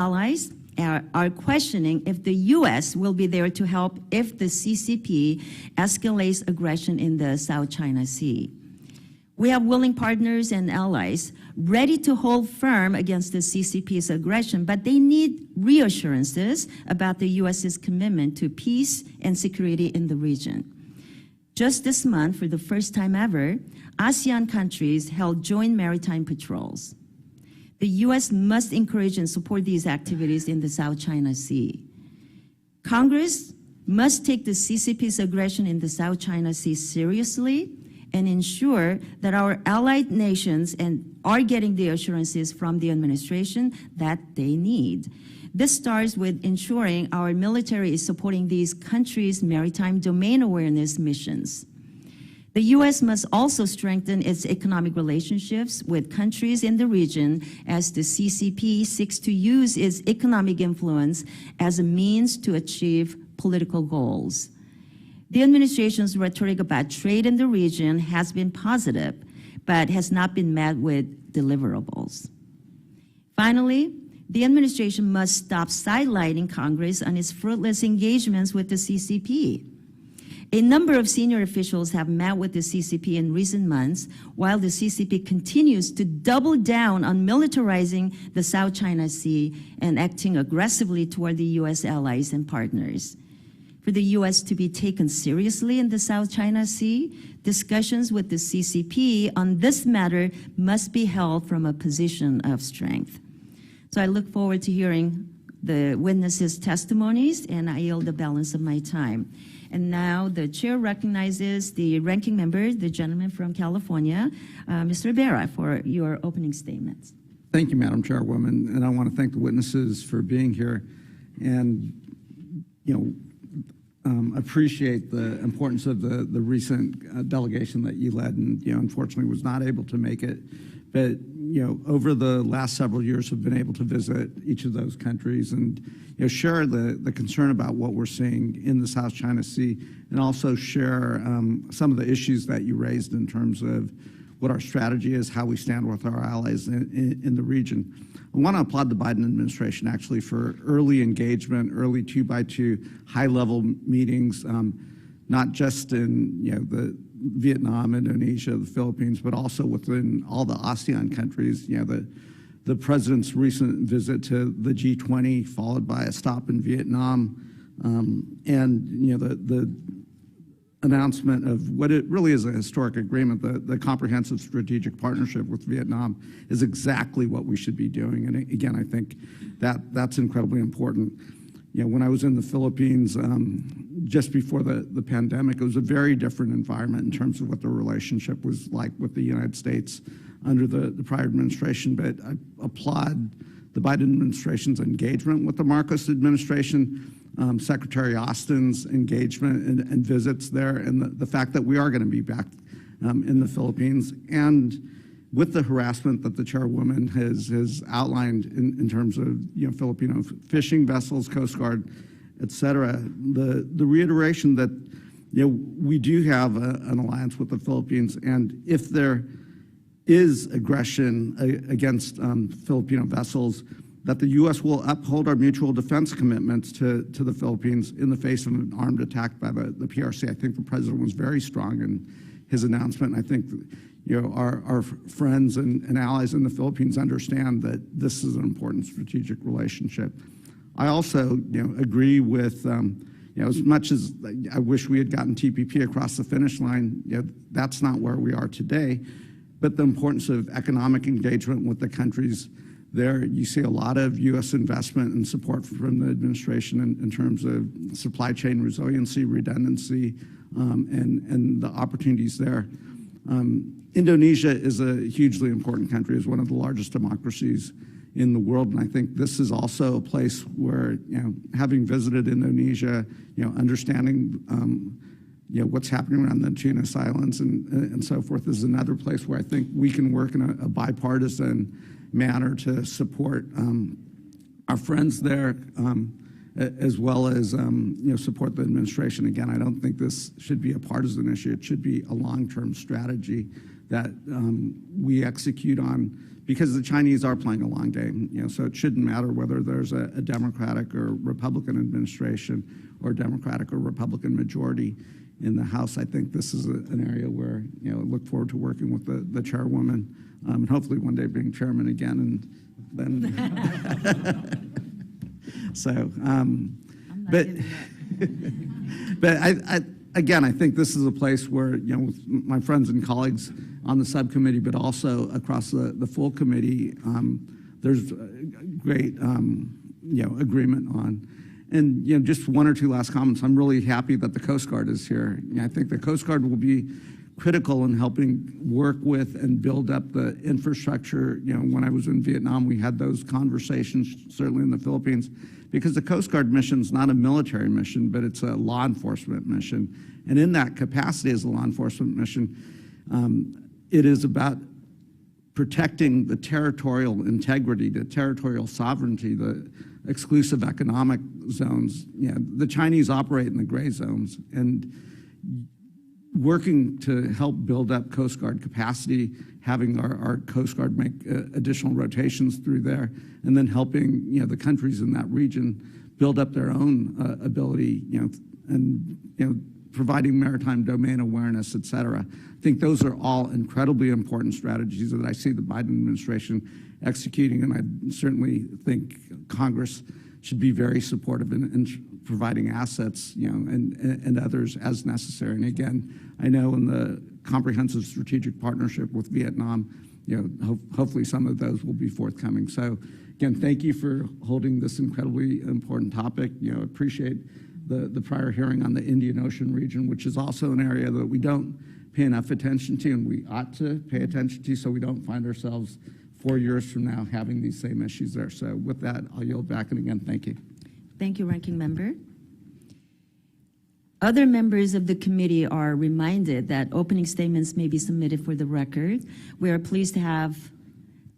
allies are questioning if the U.S. will be there to help if the CCP escalates aggression in the South China Sea. We have willing partners and allies ready to hold firm against the CCP's aggression, but they need reassurances about the U.S.'s commitment to peace and security in the region. Just this month, for the first time ever, ASEAN countries held joint maritime patrols. The U.S. must encourage and support these activities in the South China Sea. Congress must take the CCP's aggression in the South China Sea seriously and ensure that our allied nations are getting the assurances from the administration that they need. This starts with ensuring our military is supporting these countries' maritime domain awareness missions. The U.S. must also strengthen its economic relationships with countries in the region as the CCP seeks to use its economic influence as a means to achieve political goals. The administration's rhetoric about trade in the region has been positive, but has not been met with deliverables. Finally, the administration must stop sidelining Congress on its fruitless engagements with the CCP. A number of senior officials have met with the CCP in recent months, while the CCP continues to double down on militarizing the South China Sea and acting aggressively toward the U.S. allies and partners. For the U.S. to be taken seriously in the South China Sea, discussions with the CCP on this matter must be held from a position of strength. So I look forward to hearing the witnesses' testimonies, and I yield the balance of my time. And now the chair recognizes the ranking member, the gentleman from California, Mr. Rivera, for your opening statements. Thank you, Madam Chairwoman, and I want to thank the witnesses for being here, and appreciate the importance of the recent delegation that you led, and unfortunately was not able to make it. But over the last several years, have been able to visit each of those countries and share the concern about what we're seeing in the South China Sea, and also share some of the issues that you raised in terms of what our strategy is, how we stand with our allies in the region. I want to applaud the Biden administration actually for early engagement, early 2x2 high-level meetings, not just in the Vietnam, Indonesia, the Philippines, but also within all the ASEAN countries. The president's recent visit to the G20, followed by a stop in Vietnam, and the announcement of what it really is a historic agreement, the comprehensive strategic partnership with Vietnam, is exactly what we should be doing. And again, I think that's incredibly important. When I was in the Philippines just before the pandemic, it was a very different environment in terms of what the relationship was like with the United States under the prior administration. But I applaud the Biden administration's engagement with the Marcos administration, Secretary Austin's engagement and visits there, and the fact that we are going to be back in the Philippines, and with the harassment that the chairwoman has outlined in terms of Filipino fishing vessels, Coast Guard, et cetera, the reiteration that we do have an alliance with the Philippines, and if there is aggression against Filipino vessels, that the U.S. will uphold our mutual defense commitments to the Philippines in the face of an armed attack by the PRC. I think the president was very strong in his announcement, and I think our friends and allies in the Philippines understand that this is an important strategic relationship. I also agree with, as much as I wish we had gotten TPP across the finish line, that's not where we are today, but the importance of economic engagement with the countries there. You see a lot of U.S. investment and support from the administration in terms of supply chain resiliency, redundancy, and the opportunities there. Indonesia is a hugely important country, is one of the largest democracies in the world, and I think this is also a place where, having visited Indonesia, understanding, what's happening around the Tunis Islands and so forth, is another place where I think we can work in a bipartisan manner to support our friends there, as well as support the administration. Again, I don't think this should be a partisan issue. It should be a long-term strategy that we execute on, because the Chinese are playing a long game. So it shouldn't matter whether there's a Democratic or Republican administration or Democratic or Republican majority in the House. I think this is an area where I look forward to working with the chairwoman, and hopefully one day being chairman again, and then. So, but again, I think this is a place where, with my friends and colleagues on the subcommittee, but also across the full committee, there's great, agreement on. And, just one or two last comments. I'm really happy that the Coast Guard is here. I think the Coast Guard will be critical in helping work with and build up the infrastructure. When I was in Vietnam, we had those conversations, certainly in the Philippines, because the Coast Guard mission is not a military mission, but it's a law enforcement mission. And in that capacity as a law enforcement mission, it is about protecting the territorial integrity, the territorial sovereignty, the exclusive economic zones. The Chinese operate in the gray zones, and working to help build up Coast Guard capacity, having our Coast Guard make additional rotations through there, and then helping the countries in that region build up their own ability, and providing maritime domain awareness, et cetera. I think those are all incredibly important strategies that I see the Biden administration executing, and I certainly think Congress should be very supportive in providing assets, and others as necessary. And again, I know in the comprehensive strategic partnership with Vietnam, hopefully some of those will be forthcoming. So again, thank you for holding this incredibly important topic. Appreciate the prior hearing on the Indian Ocean region, which is also an area that we don't pay enough attention to, and we ought to pay attention to, so we don't find ourselves 4 years from now having these same issues there. So with that, I'll yield back, and again, thank you. Thank you, Ranking Member. Other members of the committee are reminded that opening statements may be submitted for the record. We are pleased to have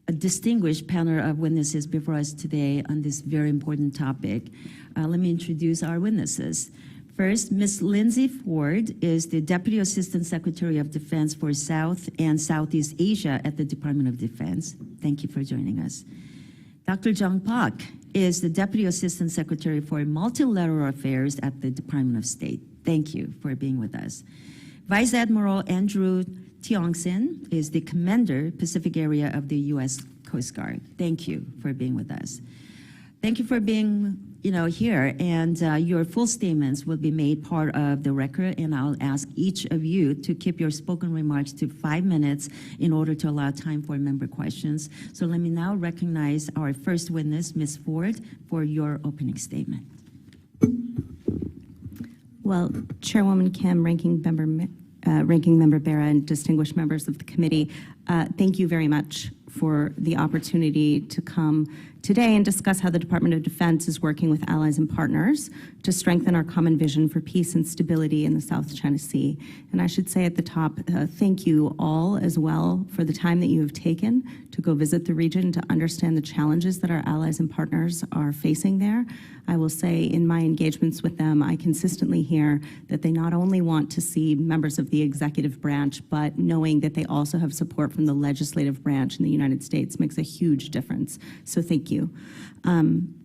a distinguished panel of witnesses before us today on this very important topic. Let me introduce our witnesses. First, Ms. Lindsay Ford is the Deputy Assistant Secretary of Defense for South and Southeast Asia at the Department of Defense. Thank you for joining us. Dr. Jung Park is the Deputy Assistant Secretary for Multilateral Affairs at the Department of State. Thank you for being with us. Vice Admiral Andrew Tiongson is the Commander, Pacific Area of the U.S. Coast Guard. Thank you for being with us. Thank you for being here, and your full statements will be made part of the record, and I'll ask each of you to keep your spoken remarks to 5 minutes in order to allow time for member questions. So let me now recognize our first witness, Ms. Ford, for your opening statement. Well, Chairwoman Kim, Ranking Member Bera, and distinguished members of the committee, thank you very much for the opportunity to come today and discuss how the Department of Defense is working with allies and partners to strengthen our common vision for peace and stability in the South China Sea. And I should say at the top, thank you all as well for the time that you have taken to go visit the region to understand the challenges that our allies and partners are facing there. I will say in my engagements with them, I consistently hear that they not only want to see members of the executive branch, but knowing that they also have support from the legislative branch in the United States makes a huge difference. So thank you.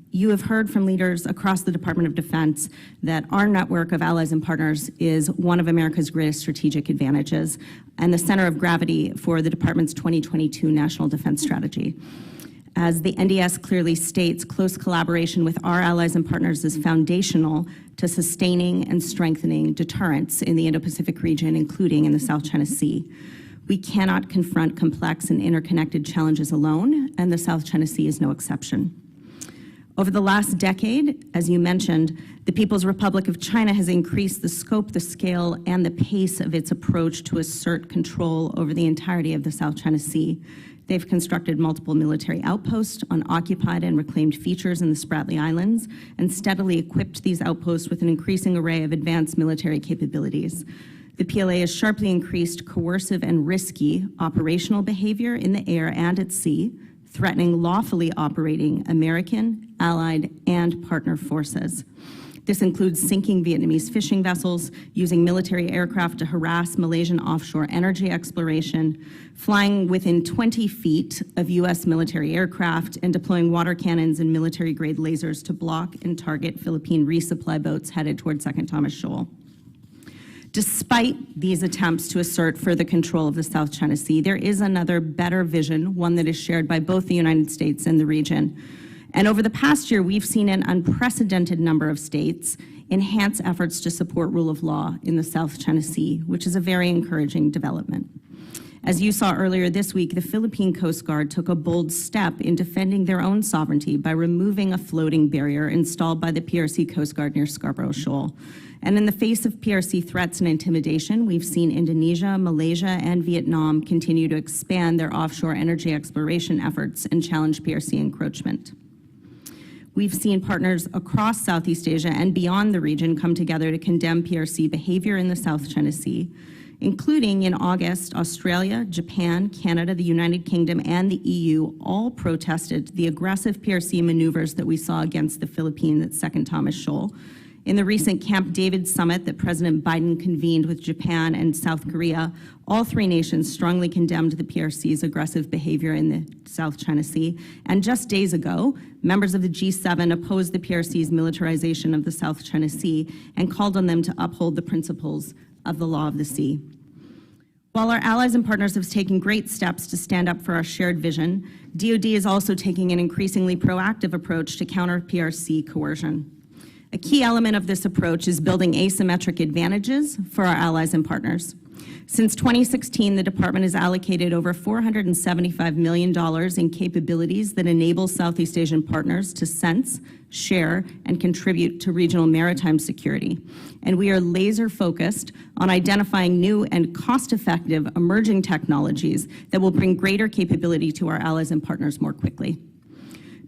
You have heard from leaders across the Department of Defense that our network of allies and partners is one of America's greatest strategic advantages and the center of gravity for the department's 2022 National Defense Strategy. As the NDS clearly states, close collaboration with our allies and partners is foundational to sustaining and strengthening deterrence in the Indo-Pacific region, including in the South China Sea. We cannot confront complex and interconnected challenges alone, and the South China Sea is no exception. Over the last decade, as you mentioned, the People's Republic of China has increased the scope, the scale, and the pace of its approach to assert control over the entirety of the South China Sea. They've constructed multiple military outposts on occupied and reclaimed features in the Spratly Islands and steadily equipped these outposts with an increasing array of advanced military capabilities. The PLA has sharply increased coercive and risky operational behavior in the air and at sea, threatening lawfully operating American, allied, and partner forces. This includes sinking Vietnamese fishing vessels, using military aircraft to harass Malaysian offshore energy exploration, flying within 20 feet of U.S. military aircraft, and deploying water cannons and military-grade lasers to block and target Philippine resupply boats headed toward Second Thomas Shoal. Despite these attempts to assert further control of the South China Sea, there is another better vision, one that is shared by both the United States and the region. And over the past year, we've seen an unprecedented number of states enhance efforts to support rule of law in the South China Sea, which is a very encouraging development. As you saw earlier this week, the Philippine Coast Guard took a bold step in defending their own sovereignty by removing a floating barrier installed by the PRC Coast Guard near Scarborough Shoal. And in the face of PRC threats and intimidation, we've seen Indonesia, Malaysia, and Vietnam continue to expand their offshore energy exploration efforts and challenge PRC encroachment. We've seen partners across Southeast Asia and beyond the region come together to condemn PRC behavior in the South China Sea, including in August, Australia, Japan, Canada, the United Kingdom, and the EU all protested the aggressive PRC maneuvers that we saw against the Philippines at Second Thomas Shoal. In the recent Camp David summit that President Biden convened with Japan and South Korea, all three nations strongly condemned the PRC's aggressive behavior in the South China Sea. And just days ago, members of the G7 opposed the PRC's militarization of the South China Sea and called on them to uphold the principles of the law of the sea. While our allies and partners have taken great steps to stand up for our shared vision, DoD is also taking an increasingly proactive approach to counter PRC coercion. A key element of this approach is building asymmetric advantages for our allies and partners. Since 2016, the department has allocated over $475 million in capabilities that enable Southeast Asian partners to sense, share, and contribute to regional maritime security. And we are laser focused on identifying new and cost-effective emerging technologies that will bring greater capability to our allies and partners more quickly.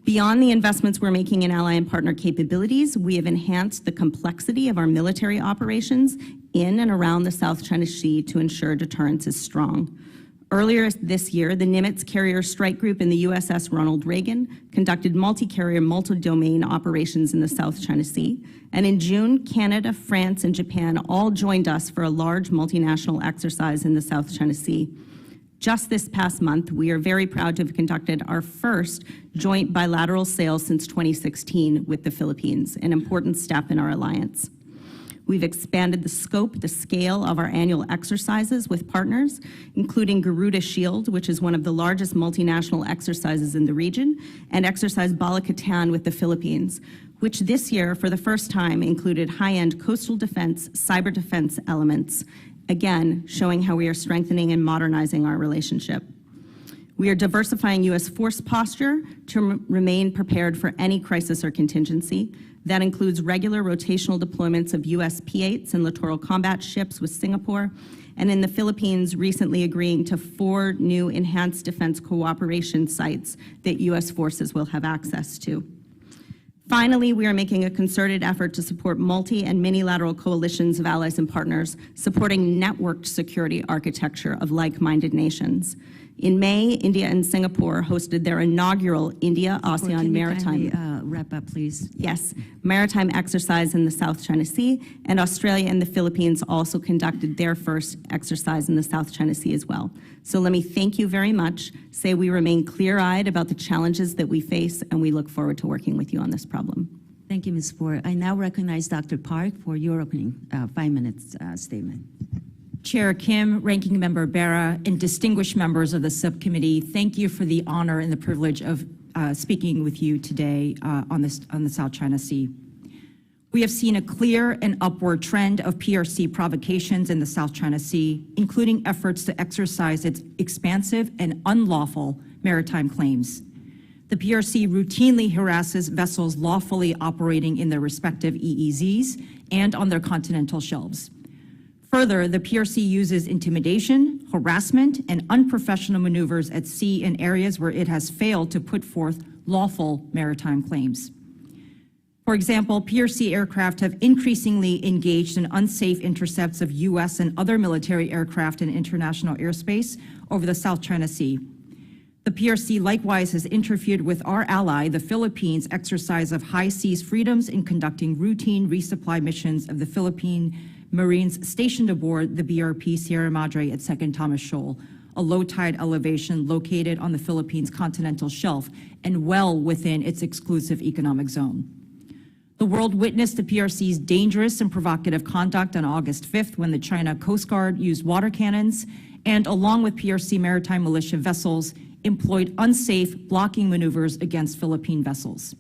Beyond the investments we're making in ally and partner capabilities, we have enhanced the complexity of our military operations in and around the South China Sea to ensure deterrence is strong. Earlier this year, the Nimitz Carrier Strike Group and the USS Ronald Reagan conducted multi-carrier, multi-domain operations in the South China Sea. And in June, Canada, France, and Japan all joined us for a large multinational exercise in the South China Sea. Just this past month, we are very proud to have conducted our first joint bilateral sail since 2016 with the Philippines, an important step in our alliance. We've expanded the scope, the scale of our annual exercises with partners, including Garuda Shield, which is one of the largest multinational exercises in the region, and Exercise Bala Katan with the Philippines, which this year, for the first time, included high-end coastal defense, cyber defense elements, again, showing how we are strengthening and modernizing our relationship. We are diversifying U.S. force posture to remain prepared for any crisis or contingency. That includes regular rotational deployments of U.S. P-8s and littoral combat ships with Singapore, and in the Philippines, recently agreeing to 4 new enhanced defense cooperation sites that U.S. forces will have access to. Finally, we are making a concerted effort to support multi- and minilateral coalitions of allies and partners, supporting networked security architecture of like-minded nations. In May, India and Singapore hosted their inaugural India-ASEAN Maritime wrap up, please. Yes, maritime exercise in the South China Sea, and Australia and the Philippines also conducted their first exercise in the South China Sea as well. So let me thank you very much, say we remain clear-eyed about the challenges that we face, and we look forward to working with you on this problem. Thank you, Ms. Ford. I now recognize Dr. Park for your opening 5-minute statement. Chair Kim, Ranking Member Bera, and distinguished members of the subcommittee, thank you for the honor and the privilege of speaking with you today on the South China Sea. We have seen a clear and upward trend of PRC provocations in the South China Sea, including efforts to exercise its expansive and unlawful maritime claims. The PRC routinely harasses vessels lawfully operating in their respective EEZs and on their continental shelves. Further, the PRC uses intimidation, harassment, and unprofessional maneuvers at sea in areas where it has failed to put forth lawful maritime claims. For example, PRC aircraft have increasingly engaged in unsafe intercepts of U.S. and other military aircraft in international airspace over the South China Sea. The PRC likewise has interfered with our ally, the Philippines' exercise of high seas freedoms in conducting routine resupply missions of the Philippine Marines stationed aboard the BRP Sierra Madre at 2nd Thomas Shoal, a low tide elevation located on the Philippines' continental shelf and well within its exclusive economic zone. The world witnessed the PRC's dangerous and provocative conduct on August 5th when the China Coast Guard used water cannons and, along with PRC maritime militia vessels, employed unsafe blocking maneuvers against Philippine vessels.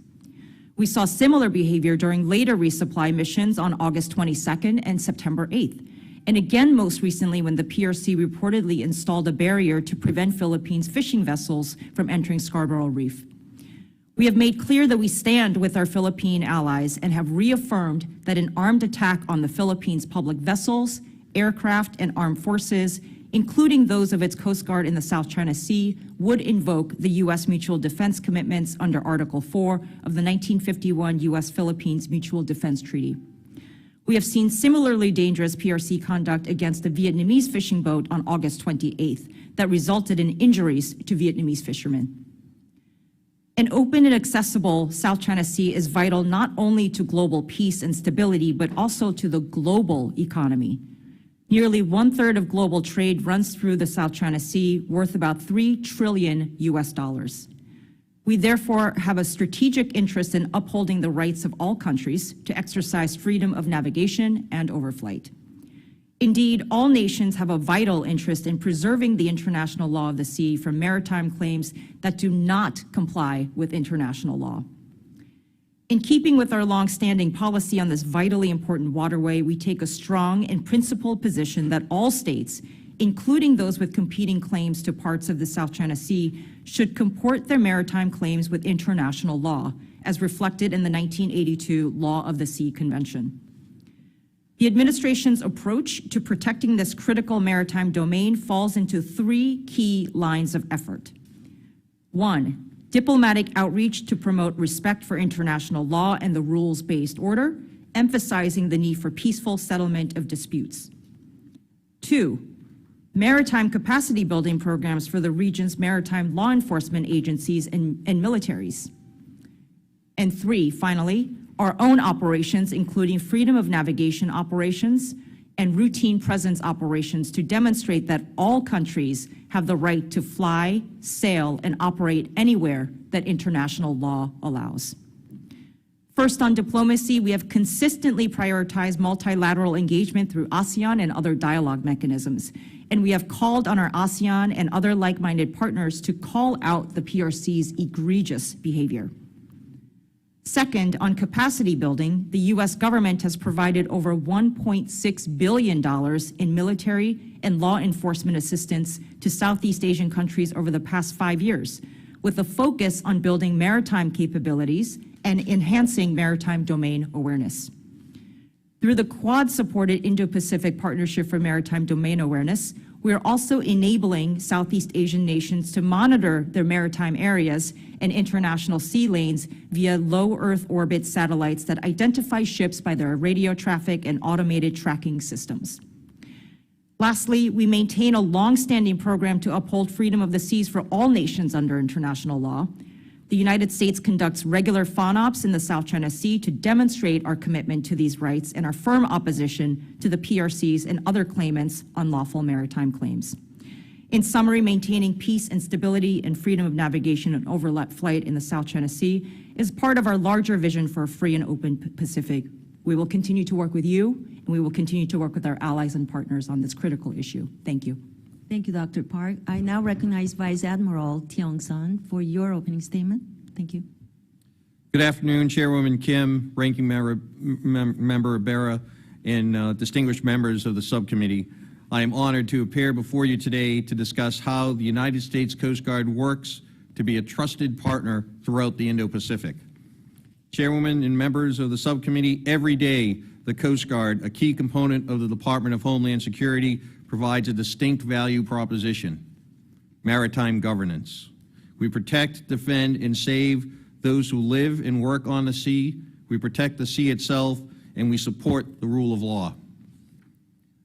We saw similar behavior during later resupply missions on August 22nd and September 8th, and again most recently when the PRC reportedly installed a barrier to prevent Philippines fishing vessels from entering Scarborough Reef. We have made clear that we stand with our Philippine allies and have reaffirmed that an armed attack on the Philippines' public vessels, aircraft, and armed forces, including those of its Coast Guard in the South China Sea, would invoke the U.S. mutual defense commitments under Article 4 of the 1951 U.S.-Philippines Mutual Defense Treaty. We have seen similarly dangerous PRC conduct against a Vietnamese fishing boat on August 28th that resulted in injuries to Vietnamese fishermen. An open and accessible South China Sea is vital not only to global peace and stability, but also to the global economy. Nearly 1/3 of global trade runs through the South China Sea, worth about $3 trillion US. We therefore have a strategic interest in upholding the rights of all countries to exercise freedom of navigation and overflight. Indeed, all nations have a vital interest in preserving the international law of the sea from maritime claims that do not comply with international law. In keeping with our long-standing policy on this vitally important waterway, we take a strong and principled position that all states, including those with competing claims to parts of the South China Sea, should comport their maritime claims with international law, as reflected in the 1982 Law of the Sea Convention. The administration's approach to protecting this critical maritime domain falls into 3 key lines of effort. 1, diplomatic outreach to promote respect for international law and the rules-based order, emphasizing the need for peaceful settlement of disputes. 2, maritime capacity building programs for the region's maritime law enforcement agencies and militaries. And 3, finally, our own operations, including freedom of navigation operations and routine presence operations, to demonstrate that all countries have the right to fly, sail, and operate anywhere that international law allows. First, on diplomacy, we have consistently prioritized multilateral engagement through ASEAN and other dialogue mechanisms, and we have called on our ASEAN and other like-minded partners to call out the PRC's egregious behavior. Second, on capacity building, the U.S. government has provided over $1.6 billion in military and law enforcement assistance to Southeast Asian countries over the past 5 years, with a focus on building maritime capabilities and enhancing maritime domain awareness. Through the Quad-supported Indo-Pacific Partnership for Maritime Domain Awareness, we are also enabling Southeast Asian nations to monitor their maritime areas and international sea lanes via low Earth orbit satellites that identify ships by their radio traffic and automated tracking systems. Lastly, we maintain a long-standing program to uphold freedom of the seas for all nations under international law. The United States conducts regular FONOPs in the South China Sea to demonstrate our commitment to these rights and our firm opposition to the PRC's and other claimants' unlawful maritime claims. In summary, maintaining peace and stability and freedom of navigation and overflight in the South China Sea is part of our larger vision for a free and open Pacific. We will continue to work with you, and we will continue to work with our allies and partners on this critical issue. Thank you. Thank you, Dr. Park. I now recognize Vice Admiral Tiong-san for your opening statement. Thank you. Good afternoon, Chairwoman Kim, Ranking Member Bera, and distinguished members of the subcommittee. I am honored to appear before you today to discuss how the United States Coast Guard works to be a trusted partner throughout the Indo-Pacific. Chairwoman and members of the subcommittee, every day the Coast Guard, a key component of the Department of Homeland Security, provides a distinct value proposition: maritime governance. We protect, defend, and save those who live and work on the sea. We protect the sea itself, and we support the rule of law.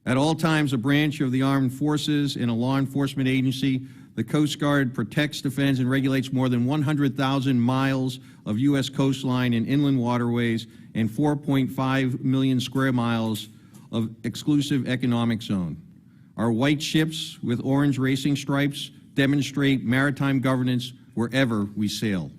At all times, a branch of the armed forces and a law enforcement agency, the Coast Guard protects, defends, and regulates more than 100,000 miles of U.S. coastline and inland waterways and 4.5 million square miles of exclusive economic zone. Our white ships with orange racing stripes demonstrate maritime governance wherever we sail.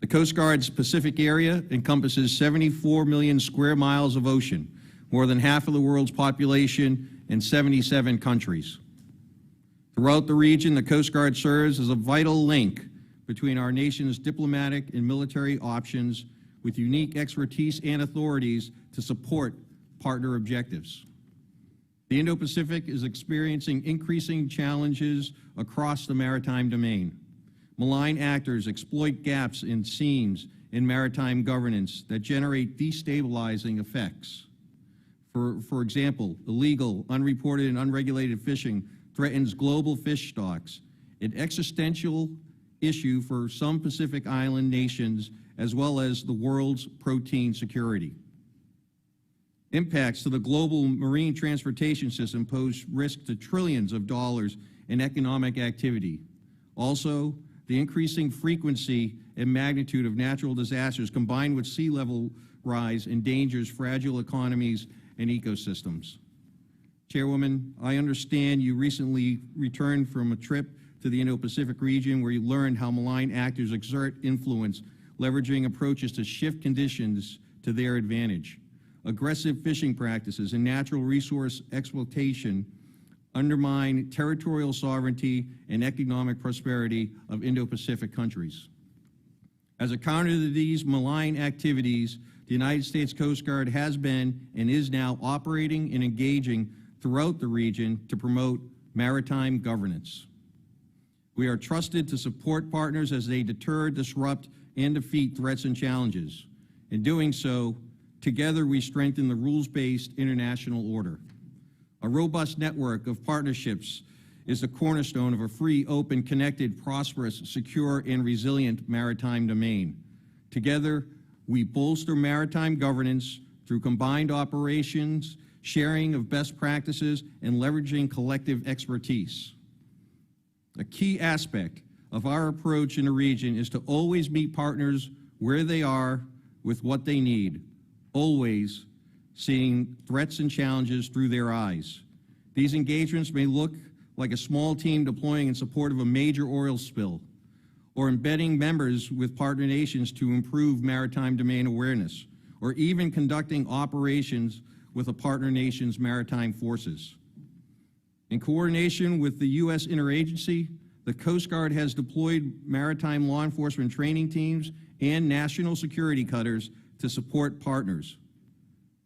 The Coast Guard's Pacific area encompasses 74 million square miles of ocean, more than half of the world's population, and 77 countries. Throughout the region, the Coast Guard serves as a vital link between our nation's diplomatic and military options, with unique expertise and authorities to support partner objectives. The Indo-Pacific is experiencing increasing challenges across the maritime domain. Malign actors exploit gaps in seams in maritime governance that generate destabilizing effects. For example, illegal, unreported, and unregulated fishing threatens global fish stocks, an existential issue for some Pacific Island nations, as well as the world's protein security. Impacts to the global marine transportation system pose risk to trillions of dollars in economic activity. Also, the increasing frequency and magnitude of natural disasters combined with sea level rise endangers fragile economies and ecosystems. Chairwoman, I understand you recently returned from a trip to the Indo-Pacific region where you learned how malign actors exert influence, leveraging approaches to shift conditions to their advantage. Aggressive fishing practices and natural resource exploitation undermine territorial sovereignty and economic prosperity of Indo-Pacific countries. As a counter to these malign activities, the United States Coast Guard has been and is now operating and engaging throughout the region to promote maritime governance. We are trusted to support partners as they deter, disrupt, and defeat threats and challenges. In doing so, together we strengthen the rules-based international order. A robust network of partnerships is the cornerstone of a free, open, connected, prosperous, secure, and resilient maritime domain. Together, we bolster maritime governance through combined operations, sharing of best practices, and leveraging collective expertise. A key aspect of our approach in the region is to always meet partners where they are with what they need, always seeing threats and challenges through their eyes. These engagements may look like a small team deploying in support of a major oil spill, or embedding members with partner nations to improve maritime domain awareness, or even conducting operations with a partner nation's maritime forces. In coordination with the U.S. interagency, the Coast Guard has deployed maritime law enforcement training teams and national security cutters to support partners,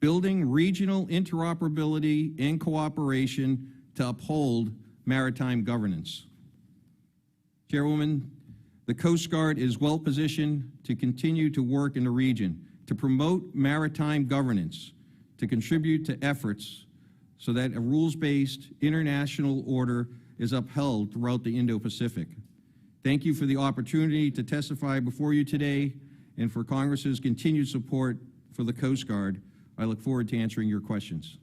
building regional interoperability and cooperation to uphold maritime governance. Chairwoman, the Coast Guard is well positioned to continue to work in the region to promote maritime governance, to contribute to efforts so that a rules-based international order is upheld throughout the Indo-Pacific. Thank you for the opportunity to testify before you today and for Congress's continued support for the Coast Guard. I look forward to answering your questions.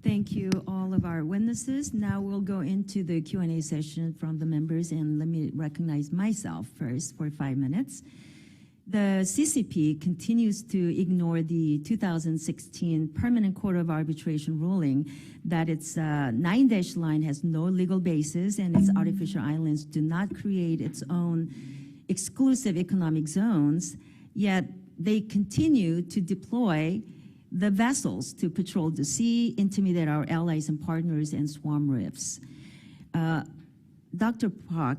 Thank you, all of our witnesses. Now we'll go into the Q&A session from the members, and let me recognize myself first for 5 minutes. The CCP continues to ignore the 2016 Permanent Court of Arbitration ruling that its 9-dash line has no legal basis and its artificial islands do not create its own exclusive economic zones, yet they continue to deploy the vessels to patrol the sea, intimidate our allies and partners, and swarm reefs. Dr. Park,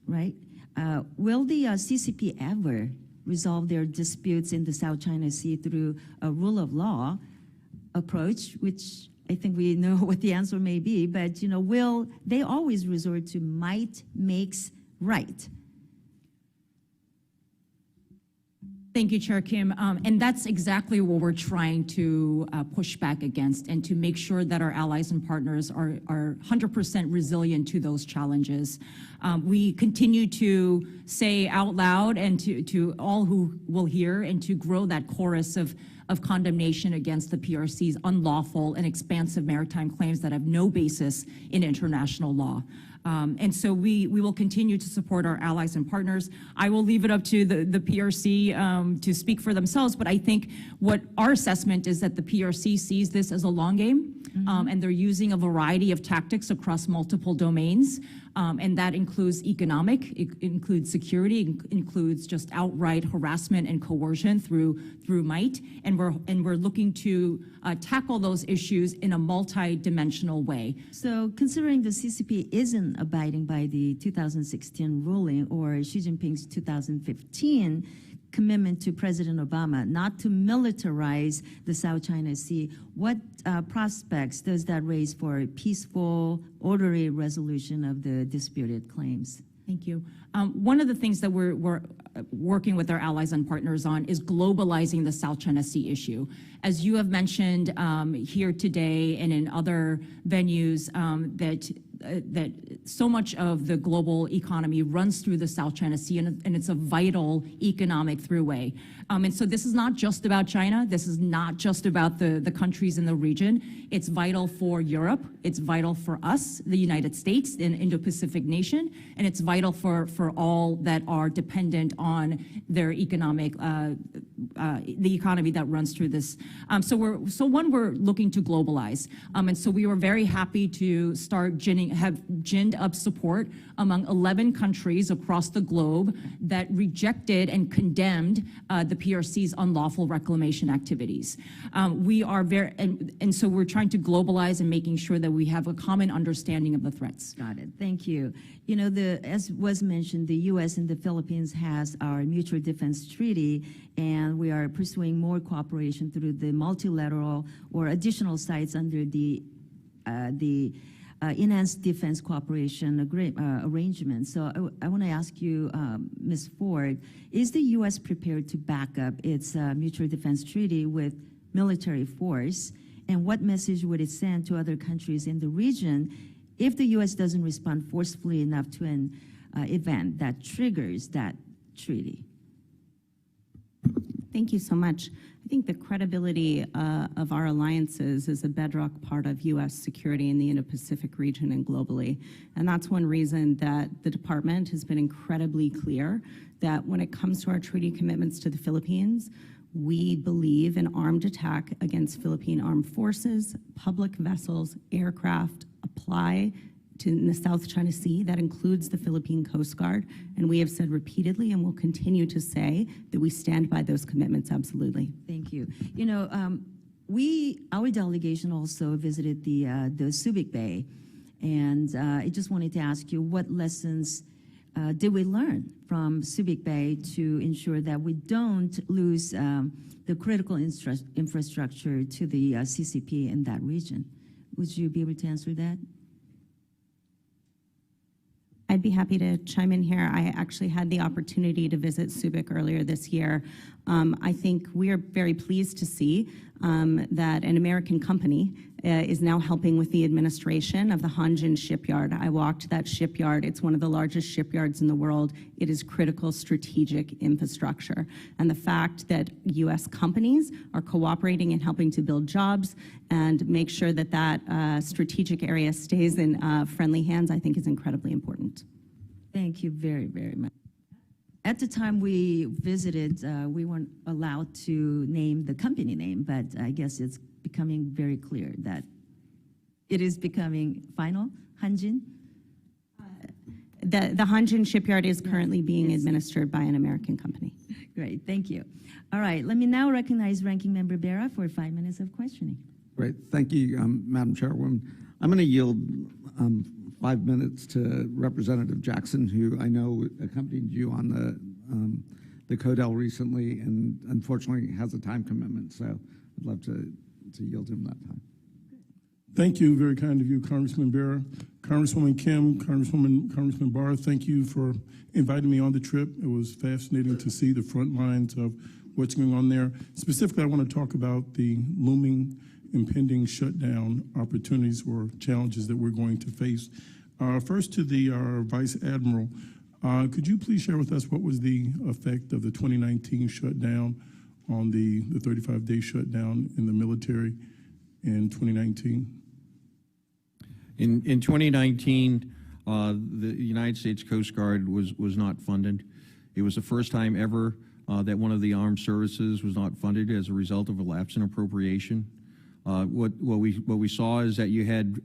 right? Will the CCP ever resolve their disputes in the South China Sea through a rule of law approach, which I think we know what the answer may be, but will they always resort to might makes right? Thank you, Chair Kim. And that's exactly what we're trying to push back against and to make sure that our allies and partners are 100% resilient to those challenges. We continue to say out loud and to all who will hear and to grow that chorus of condemnation against the PRC's unlawful and expansive maritime claims that have no basis in international law. And so we will continue to support our allies and partners. I will leave it up to the PRC to speak for themselves, but I think what our assessment is that the PRC sees this as a long game, and they're using a variety of tactics across multiple domains, and that includes economic, it includes security, it includes just outright harassment and coercion through might, and we're looking to tackle those issues in a multi-dimensional way. So considering the CCP isn't abiding by the 2016 ruling or Xi Jinping's 2015 commitment to President Obama not to militarize the South China Sea, what prospects does that raise for a peaceful, orderly resolution of the disputed claims? Thank you. One of the things that we're working with our allies and partners on is globalizing the South China Sea issue. As you have mentioned here today and in other venues, that so much of the global economy runs through the South China Sea, and it's a vital economic throughway. And so this is not just about China. This is not just about the countries in the region. It's vital for Europe. It's vital for us, the United States, an Indo-Pacific nation, and it's vital for all that are dependent on their economic, the economy that runs through this. So we're looking to globalize. And so we were very happy to start have ginned up support among 11 countries across the globe that rejected and condemned the PRC's unlawful reclamation activities. We are and so we're trying to globalize and making sure that we have a common understanding of the threats. Got it. Thank you. You know, as was mentioned, the U.S. and the Philippines has our mutual defense treaty, and we are pursuing more cooperation through the multilateral or additional sites under the enhanced defense cooperation arrangement. So I want to ask you, Ms. Ford, is the U.S. prepared to back up its mutual defense treaty with military force? And what message would it send to other countries in the region if the U.S. doesn't respond forcefully enough to an event that triggers that treaty? Thank you so much. I think the credibility of our alliances is a bedrock part of U.S. security in the Indo-Pacific region and globally. And that's one reason that the department has been incredibly clear that when it comes to our treaty commitments to the Philippines, we believe an armed attack against Philippine armed forces, public vessels, aircraft apply in the South China Sea. That includes the Philippine Coast Guard. And we have said repeatedly and will continue to say that we stand by those commitments, absolutely. Thank you. You know, our delegation also visited the Subic Bay, and I just wanted to ask you, what lessons did we learn from Subic Bay to ensure that we don't lose the critical infrastructure to the CCP in that region? Would you be able to answer that? I'd be happy to chime in here. I actually had the opportunity to visit Subic earlier this year. I think we are very pleased to see that an American company is now helping with the administration of the Hanjin shipyard. I walked that shipyard. It's one of the largest shipyards in the world. It is critical strategic infrastructure. And the fact that U.S. companies are cooperating and helping to build jobs and make sure that that strategic area stays in friendly hands, I think is incredibly important. Thank you very, very much. At the time we visited, we weren't allowed to name the company name, but I guess it's becoming very clear that it is becoming final, Hanjin? The Hanjin shipyard is currently being administered by an American company. Great, thank you. All right, let me now recognize Ranking Member Bera for 5 minutes of questioning. Great. Thank you, Madam Chairwoman. I'm going to yield 5 minutes to Representative Jackson, who I know accompanied you on the CODEL recently and unfortunately has a time commitment, so I'd love to yield him that time. Thank you. Very kind of you, Congressman Bera. Congresswoman Kim, Congressman Barr, thank you for inviting me on the trip. It was fascinating to see the front lines of what's going on there. Specifically, I want to talk about the looming, impending shutdown opportunities or challenges that we're going to face. First to the Vice Admiral, could you please share with us what was the effect of the 2019 shutdown on the 35-day shutdown in the military in 2019? In 2019, the United States Coast Guard was not funded. It was the first time ever that one of the armed services was not funded as a result of a lapse in appropriation. What we saw is that you had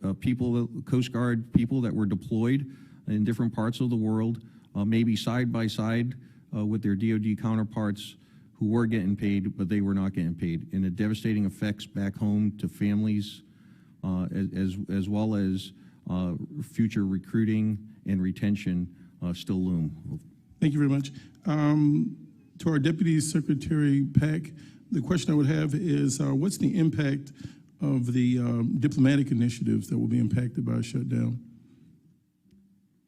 Coast Guard people that were deployed in different parts of the world, maybe side by side with their DoD counterparts who were getting paid, but they were not getting paid. And the devastating effects back home to families, as well as future recruiting and retention still loom. Thank you very much. To our Deputy Secretary Pack, the question I would have is what's the impact of the diplomatic initiatives that will be impacted by a shutdown?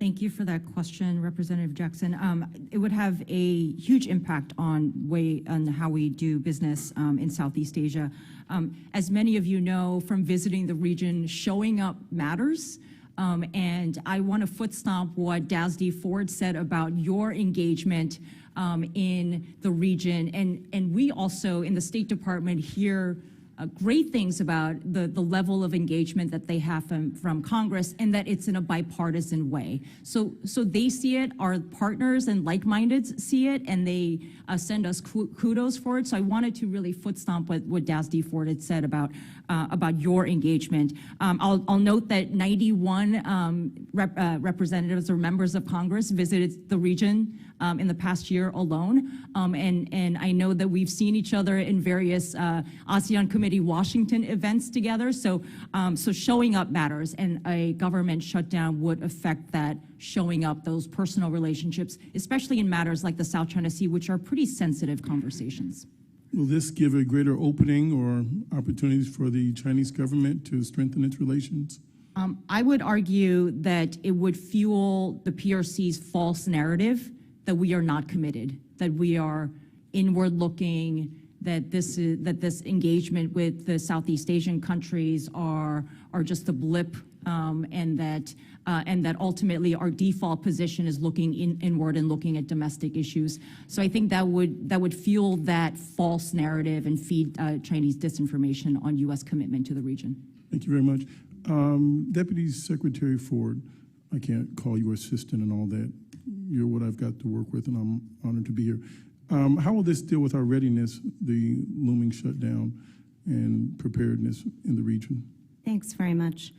Thank you for that question, Representative Jackson. It would have a huge impact on how we do business in Southeast Asia. As many of you know from visiting the region, showing up matters. And I want to foot stomp what DASD Ford said about your engagement in the region. And we also in the State Department hear great things about the level of engagement that they have from Congress, and that it's in a bipartisan way. So they see it, our partners and like-minded see it, and they send us kudos for it. So I wanted to really foot stomp what DASD Ford had said about your engagement. I'll note that 91 representatives or members of Congress visited the region in the past year alone. And I know that we've seen each other in various ASEAN Committee Washington events together. So showing up matters, and a government shutdown would affect that showing up, those personal relationships, especially in matters like the South China Sea, which are pretty sensitive conversations. Will this give a greater opening or opportunities for the Chinese government to strengthen its relations? I would argue that it would fuel the PRC's false narrative that we are not committed, that we are inward-looking, that this engagement with the Southeast Asian countries are just a blip, and that ultimately our default position is looking inward and looking at domestic issues. So I think that would fuel that false narrative and feed Chinese disinformation on U.S. commitment to the region. Thank you very much. Deputy Secretary Ford, I can't call you assistant and all that. You're what I've got to work with, and I'm honored to be here. How will this deal with our readiness, the looming shutdown, and preparedness in the region? Thanks very much.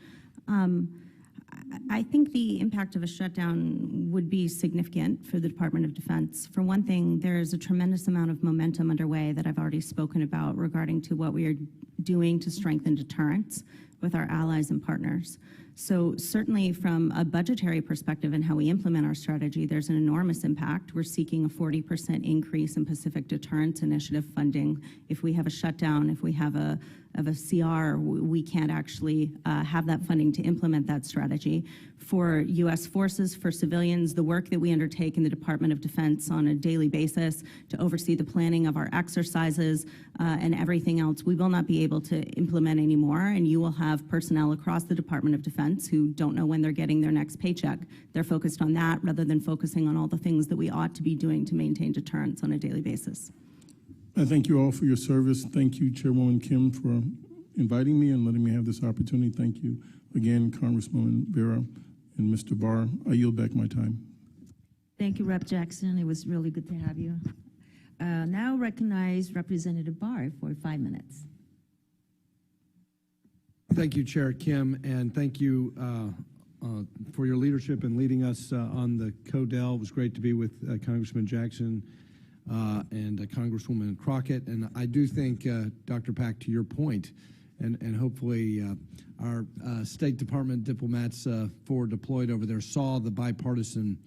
I think the impact of a shutdown would be significant for the Department of Defense. For one thing, there's a tremendous amount of momentum underway that I've already spoken about regarding to what we are doing to strengthen deterrence with our allies and partners. So certainly from a budgetary perspective and how we implement our strategy, there's an enormous impact. We're seeking a 40% increase in Pacific Deterrence Initiative funding. If we have a shutdown, if we have a CR, we can't actually have that funding to implement that strategy. For U.S. forces, for civilians, the work that we undertake in the Department of Defense on a daily basis to oversee the planning of our exercises and everything else, we will not be able to implement anymore, and you will have personnel across the Department of Defense who don't know when they're getting their next paycheck. They're focused on that rather than focusing on all the things that we ought to be doing to maintain deterrence on a daily basis. I thank you all for your service. Thank you, Chairwoman Kim, for inviting me and letting me have this opportunity. Thank you again, Congresswoman Bera and Mr. Barr. I yield back my time. Thank you, Rep. Jackson. It was really good to have you. Now recognize Representative Barr for 5 minutes. Thank you, Chair Kim, and thank you for your leadership in leading us on the CODEL. It was great to be with Congressman Jackson and Congresswoman Crockett. And I do think, Dr. Pack, to your point, and hopefully our State Department diplomats forward deployed over there saw the bipartisan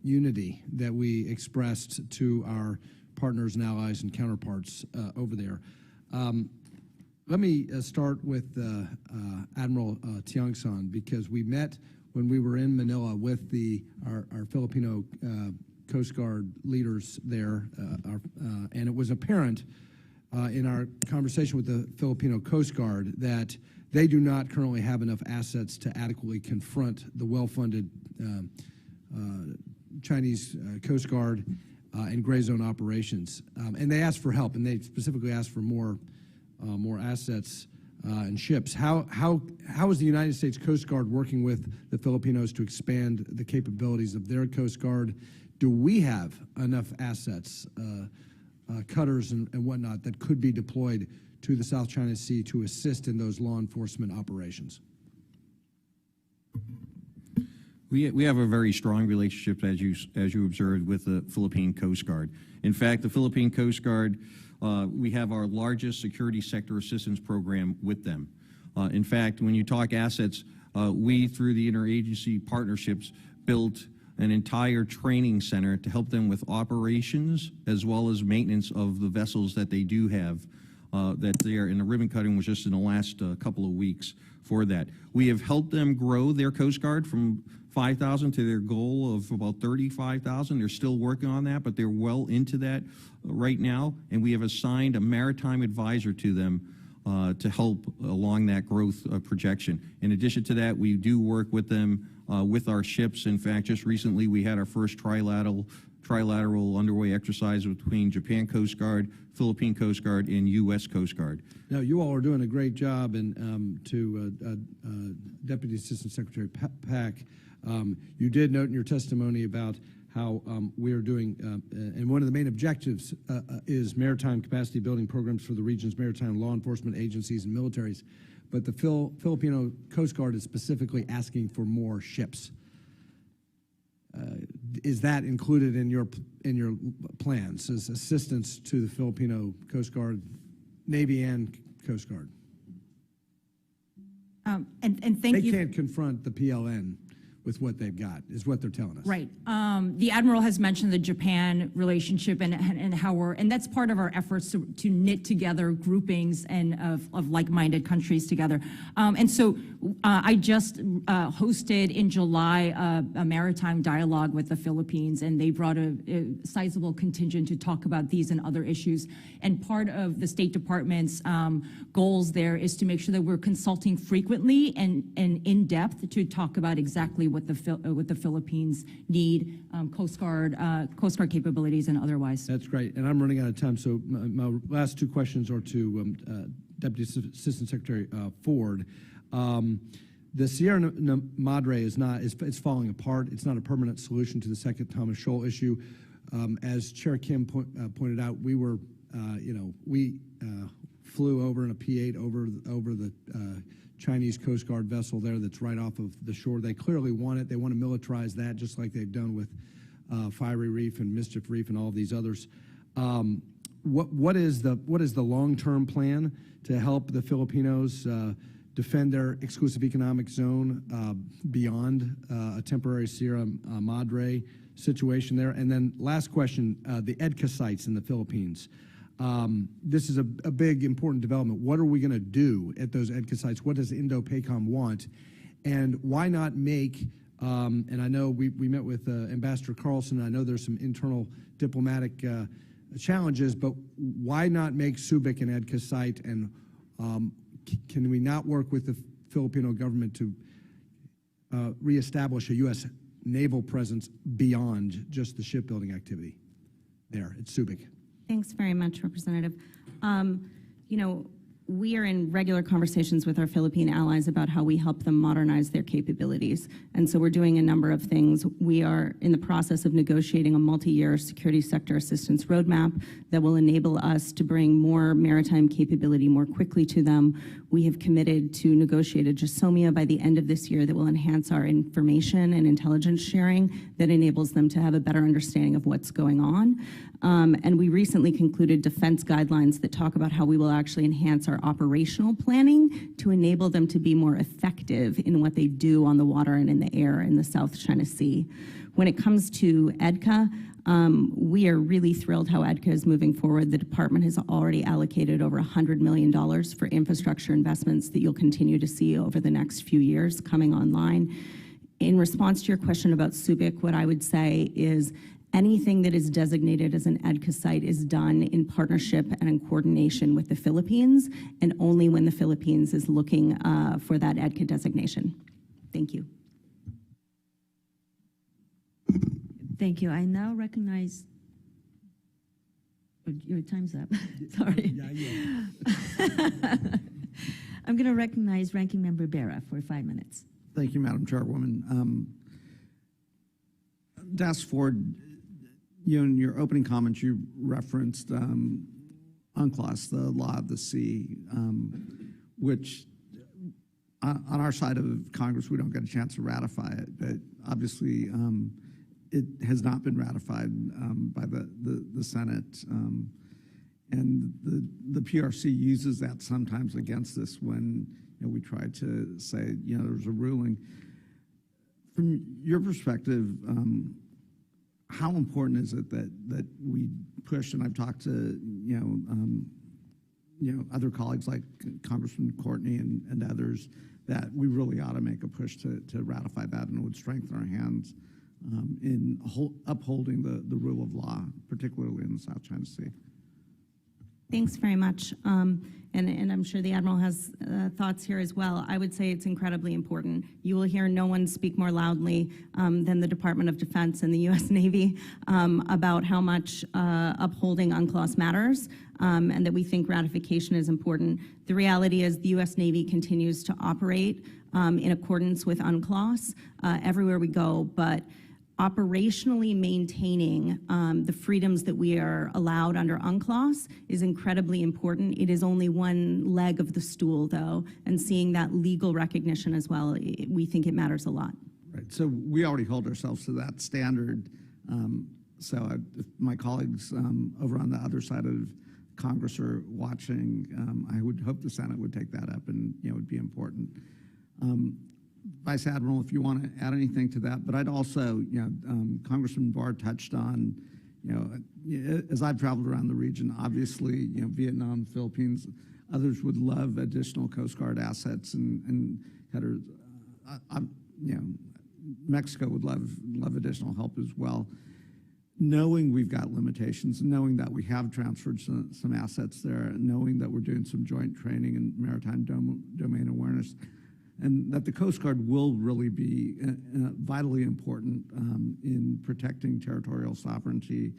unity that we expressed to our partners and allies and counterparts over there. Let me start with Admiral Tiongson, because we met when we were in Manila with our Filipino Coast Guard leaders there, and it was apparent in our conversation with the Filipino Coast Guard that they do not currently have enough assets to adequately confront the well-funded Chinese Coast Guard and gray zone operations. And they asked for help, and they specifically asked for more assets and ships. How is the United States Coast Guard working with the Filipinos to expand the capabilities of their Coast Guard? Do we have enough assets, cutters and whatnot, that could be deployed to the South China Sea to assist in those law enforcement operations? We have a very strong relationship, as you observed, with the Philippine Coast Guard. In fact, the Philippine Coast Guard, we have our largest security sector assistance program with them. In fact, when you talk assets, we, through the interagency partnerships, built an entire training center to help them with operations as well as maintenance of the vessels that they do have that they are in. The ribbon cutting was just in the last couple of weeks for that. We have helped them grow their Coast Guard from 5,000 to their goal of about 35,000. They're still working on that, but they're well into that right now, and we have assigned a maritime advisor to them to help along that growth projection. In addition to that, we do work with them with our ships. In fact, just recently we had our first trilateral underway exercise between Japan Coast Guard, Philippine Coast Guard, and U.S. Coast Guard. Now, you all are doing a great job, and to Deputy Assistant Secretary Pack, you did note in your testimony about how we are doing, and one of the main objectives is maritime capacity building programs for the region's maritime law enforcement agencies and militaries, but the Filipino Coast Guard is specifically asking for more ships. Is that included in your plans as assistance to the Filipino Coast Guard, Navy and Coast Guard? And thank you. They can't confront the PLN with what they've got, is what they're telling us. Right. The Admiral has mentioned the Japan relationship and how and that's part of our efforts to knit together groupings and of like-minded countries together. And so I just hosted in July a maritime dialogue with the Philippines, and they brought a sizable contingent to talk about these and other issues. And part of the State Department's goals there is to make sure that we're consulting frequently and in depth to talk about exactly what the Philippines need, Coast Guard capabilities and otherwise. That's great, and I'm running out of time, so my last two questions are to Deputy Assistant Secretary Ford. The Sierra Madre it's falling apart. It's not a permanent solution to the second Thomas Shoal issue. As Chair Kim pointed out, we were, we flew over in a P-8 over the Chinese Coast Guard vessel there that's right off of the shore. They clearly want it. They want to militarize that, just like they've done with Fiery Reef and Mischief Reef and all of these others. What is the long-term plan to help the Filipinos defend their exclusive economic zone beyond a temporary Sierra Madre situation there? And then last question, the EDCA sites in the Philippines. This is a big, important development. What are we going to do at those EDCA sites? What does Indo-PACOM want? And why not make, and I know we met with Ambassador Carlson, and I know there's some internal diplomatic challenges, but why not make Subic an EDCA site? And can we not work with the Filipino government to reestablish a U.S. naval presence beyond just the shipbuilding activity there at Subic? Thanks very much, Representative. We are in regular conversations with our Philippine allies about how we help them modernize their capabilities. And so we're doing a number of things. We are in the process of negotiating a multi-year security sector assistance roadmap that will enable us to bring more maritime capability more quickly to them. We have committed to negotiate a GSOMIA by the end of this year that will enhance our information and intelligence sharing that enables them to have a better understanding of what's going on. And we recently concluded defense guidelines that talk about how we will actually enhance our operational planning to enable them to be more effective in what they do on the water and in the air in the South China Sea. When it comes to EDCA, We are really thrilled how EDCA is moving forward. The department has already allocated over $100 million for infrastructure investments that you'll continue to see over the next few years coming online. In response to your question about Subic, what I would say is anything that is designated as an EDCA site is done in partnership and in coordination with the Philippines, and only when the Philippines is looking for that EDCA designation. Thank you. Thank you. I now recognize, your time's up. Sorry. I'm going to recognize Ranking Member Bera for 5 minutes. Thank you, Madam Chairwoman. Task Ford, in your opening comments, you referenced UNCLOS, the law of the sea, which on our side of Congress, we don't get a chance to ratify it, but obviously it has not been ratified by the Senate. And the PRC uses that sometimes against us when we try to say, there's a ruling. From your perspective, how important is it that we push? And I've talked to other colleagues like Congressman Courtney and others, that we really ought to make a push to ratify that, and it would strengthen our hands in upholding the rule of law, particularly in the South China Sea. Thanks very much. And I'm sure the Admiral has thoughts here as well. I would say it's incredibly important. You will hear no one speak more loudly than the Department of Defense and the U.S. Navy about how much upholding UNCLOS matters, and that we think ratification is important. The reality is the U.S. Navy continues to operate in accordance with UNCLOS everywhere we go, but operationally maintaining the freedoms that we are allowed under UNCLOS is incredibly important. It is only one leg of the stool, though, and seeing that legal recognition as well, we think it matters a lot. Right. So we already hold ourselves to that standard. If my colleagues over on the other side of Congress are watching, I would hope the Senate would take that up, and it would be important. Vice Admiral, if you want to add anything to that, but I'd also, Congressman Barr touched on, as I've traveled around the region, obviously, Vietnam, Philippines, others would love additional Coast Guard assets, and Mexico would love additional help as well. Knowing we've got limitations, knowing that we have transferred some assets there, knowing that we're doing some joint training and maritime domain awareness, and that the Coast Guard will really be vitally important in protecting territorial sovereignty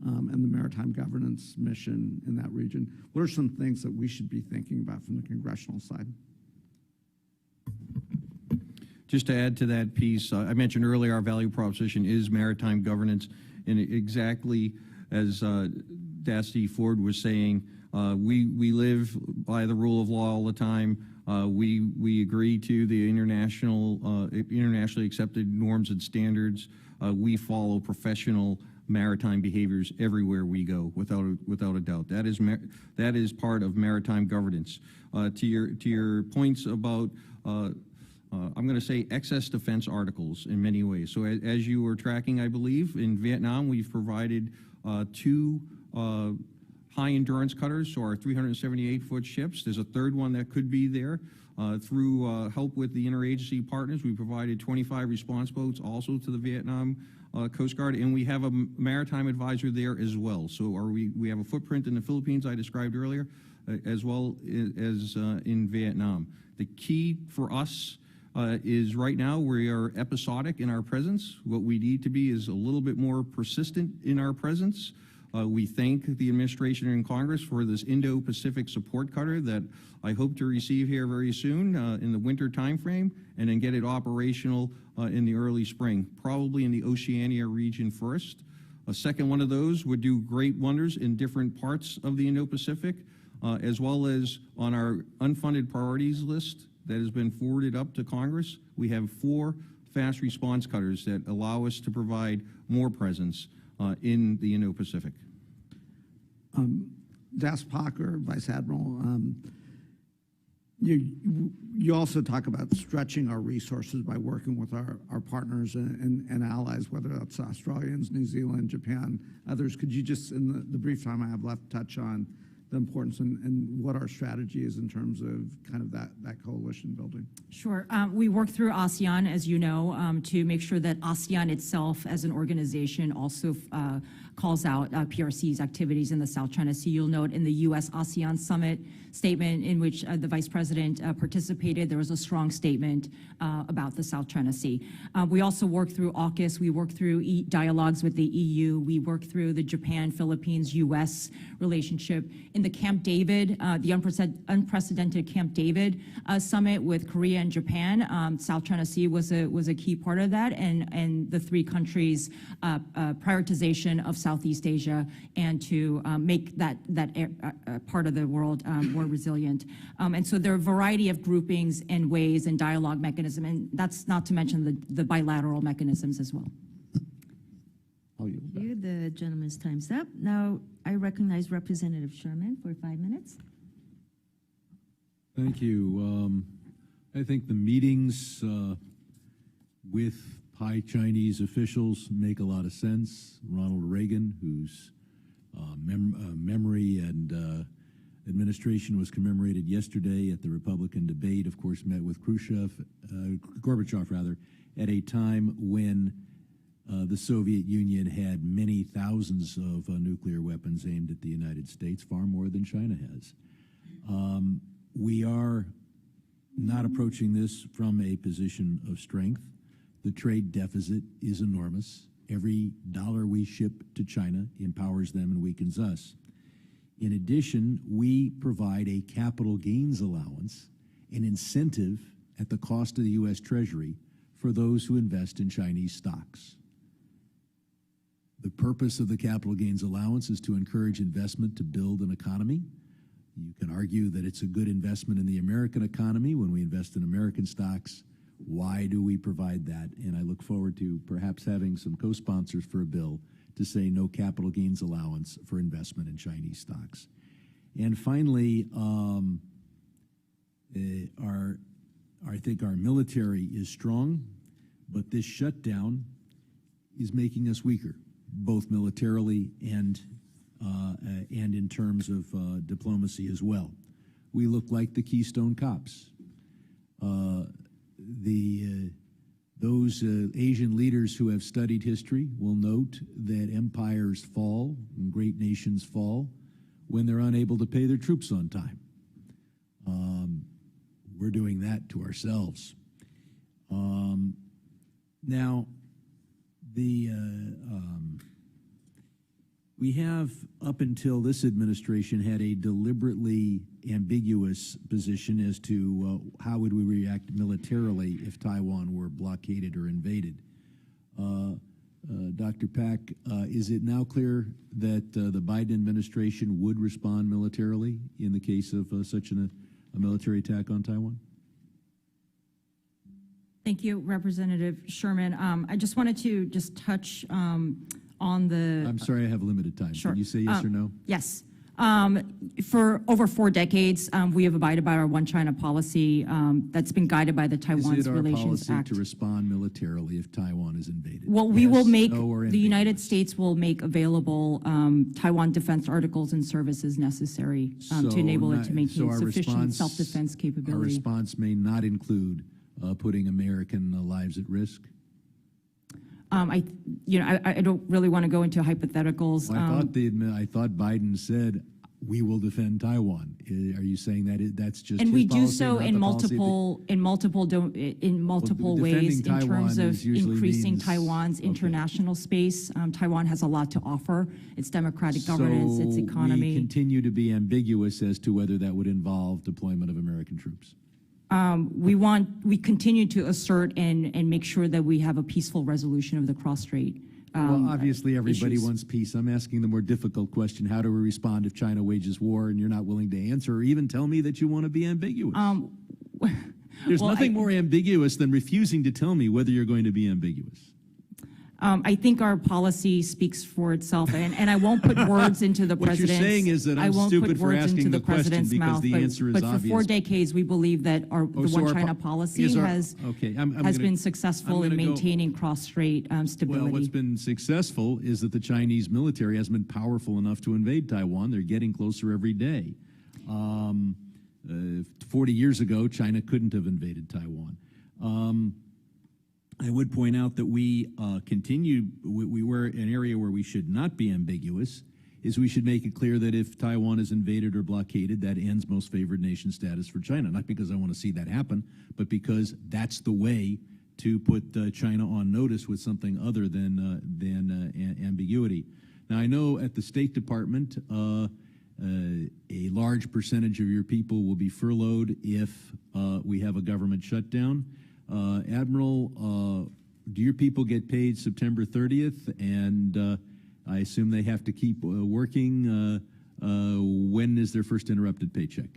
and the maritime governance mission in that region. What are some things that we should be thinking about from the congressional side? Just to add to that piece, I mentioned earlier our value proposition is maritime governance, and exactly as Dusty Ford was saying, we live by the rule of law all the time. We agree to the internationally accepted norms and standards. We follow professional maritime behaviors everywhere we go, without a doubt. That is part of maritime governance. To your points about, I'm going to say excess defense articles in many ways. So as you were tracking, I believe, in Vietnam, we've provided 2 high-endurance cutters, so our 378-foot ships. There's a third one that could be there. Through help with the interagency partners, we provided 25 response boats also to the Vietnam Coast Guard, and we have a maritime advisor there as well. So we have a footprint in the Philippines I described earlier, as well as in Vietnam. The key for us is right now we are episodic in our presence. What we need to be is a little bit more persistent in our presence. We thank the administration and Congress for this Indo-Pacific support cutter that I hope to receive here very soon in the winter timeframe, and then get it operational in the early spring, probably in the Oceania region first. A second one of those would do great wonders in different parts of the Indo-Pacific, as well as on our unfunded priorities list that has been forwarded up to Congress. We have 4 fast response cutters that allow us to provide more presence in the Indo-Pacific. Das Parker, Vice Admiral, You also talk about stretching our resources by working with our partners and allies, whether that's Australians, New Zealand, Japan, others. Could you just, in the brief time I have left, touch on the importance and what our strategy is in terms of kind of that coalition building? Sure. We work through ASEAN, as you know, to make sure that ASEAN itself as an organization also calls out PRC's activities in the South China Sea. You'll note in the U.S.-ASEAN Summit statement in which the Vice President participated, there was a strong statement about the South China Sea. We also work through AUKUS. We work through dialogues with the EU. We work through the Japan, Philippines, U.S. relationship. In the Camp David, the unprecedented Camp David summit with Korea and Japan, South China Sea was a key part of that, and the three countries' prioritization of Southeast Asia and to make that part of the world more resilient. And so there are a variety of groupings and ways and dialogue mechanism, and that's not to mention the bilateral mechanisms as well. Thank you. The gentleman's time's up. Now I recognize Representative Sherman for 5 minutes. Thank you. I think the meetings with high Chinese officials make a lot of sense. Ronald Reagan, whose memory and administration was commemorated yesterday at the Republican debate, of course, met with Gorbachev rather, at a time when the Soviet Union had many thousands of nuclear weapons aimed at the United States, far more than China has. We are not approaching this from a position of strength. The trade deficit is enormous. Every dollar we ship to China empowers them and weakens us. In addition, we provide a capital gains allowance, an incentive at the cost of the U.S. Treasury for those who invest in Chinese stocks. The purpose of the capital gains allowance is to encourage investment to build an economy. You can argue that it's a good investment in the American economy when we invest in American stocks. Why do we provide that? And I look forward to perhaps having some co-sponsors for a bill to say no capital gains allowance for investment in Chinese stocks. And finally, I think our military is strong, but this shutdown is making us weaker, both militarily and in terms of diplomacy as well. We look like the Keystone Cops. Those Asian leaders who have studied history will note that empires fall and great nations fall when they're unable to pay their troops on time. We're doing that to ourselves. Now, we have, up until this administration, had a deliberately ambiguous position as to how would we react militarily if Taiwan were blockaded or invaded. Dr. Pak, is it now clear that the Biden administration would respond militarily in the case of such a military attack on Taiwan? Thank you, Representative Sherman. I just wanted to just touch on the... I'm sorry, I have limited time. Sure. Can you say yes or no? Yes. For over 4 decades, we have abided by our One China policy that's been guided by the Taiwan's Relations Is it our Act. policy to respond militarily if Taiwan is invaded? Well, we will make, no, or the United ambiguous? States will make available Taiwan defense articles and services necessary to enable it to maintain sufficient self-defense Our capability. response may not include putting American lives at risk? I don't really want to go into hypotheticals. Well, I thought Biden said we will defend Taiwan. Are you saying that that's just And his we do policy, so not in the policy multiple defending ways in Taiwan terms of usually increasing means- Taiwan's okay. international space. Taiwan has a lot to offer: its democratic governance, its So economy. we continue to be ambiguous as to whether that would involve deployment of American troops. We continue to assert and make sure that we have a peaceful resolution of the cross-strait. Well, obviously, everybody issues. wants peace. I'm asking the more difficult question: how do we respond if China wages war, and you're not willing to answer, or even tell me that you want to be ambiguous? There's well, nothing more ambiguous than refusing to tell me whether you're going to be ambiguous. I think our policy speaks for itself, and I won't put words into the What you're president's. saying is that I'm I won't stupid put for words asking into the the question president's because mouth, the answer is but for 4 obvious. decades, we believe that the so One our China po- policy is our- has okay, I'm has gonna- been successful I'm in gonna go- maintaining cross-strait Well, stability. what's been successful is that the Chinese military hasn't been powerful enough to invade Taiwan. They're getting closer every day. 40 years ago, China couldn't have invaded Taiwan. I would point out that we were an area where we should not be ambiguous, is we should make it clear that if Taiwan is invaded or blockaded, that ends most favored nation status for China. Not because I want to see that happen, but because that's the way to put China on notice with something other than ambiguity. Now, I know at the State Department, a large percentage of your people will be furloughed if we have a government shutdown. Admiral, do your people get paid September 30th? And I assume they have to keep working. When is their first interrupted paycheck?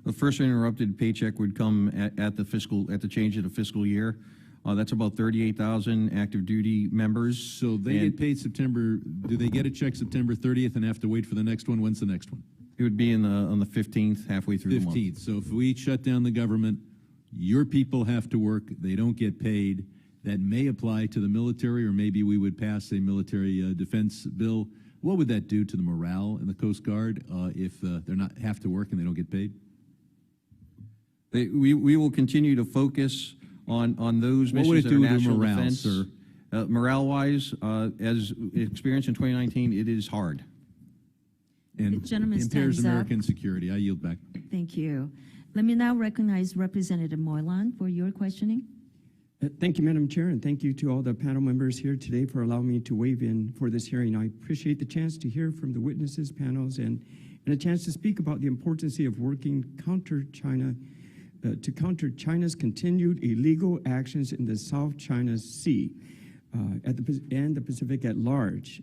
The first interrupted paycheck would come at the change of the fiscal year. That's about 38,000 active duty members. So they get paid September. Do they get a check September 30th and have to wait for the next one? When's the next one? It would be on the 15th, halfway through the month. 15th. So if we shut down the government, your people have to work. They don't get paid. That may apply to the military, or maybe we would pass a military defense bill. What would that do to the morale in the Coast Guard if they're not have to work and they don't get paid? We will continue to focus on those What would missions it that are do to national morale, defense. sir? Morale-wise, as experienced in 2019, it is hard. And The gentleman impairs stands up. American security. I yield back. Thank you. Let me now recognize Representative Malign for your questioning. Thank you, Madam Chair, and thank you to all the panel members here today for allowing me to weigh in for this hearing. I appreciate the chance to hear from the witnesses, panels, and a chance to speak about the importance of working to counter China's continued illegal actions in the South China Sea and the Pacific at large.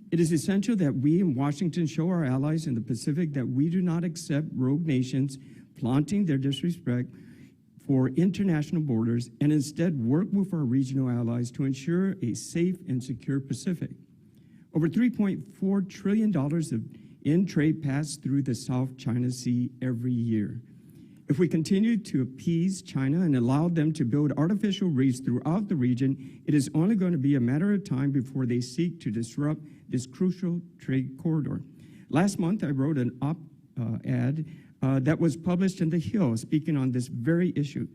It is essential that we in Washington show our allies in the Pacific that we do not accept rogue nations flaunting their disrespect for international borders and instead work with our regional allies to ensure a safe and secure Pacific. Over $3.4 trillion in trade pass through the South China Sea every year. If we continue to appease China and allow them to build artificial reefs throughout the region, it is only going to be a matter of time before they seek to disrupt this crucial trade corridor. Last month, I wrote an op-ed that was published in The Hill speaking on this very issue.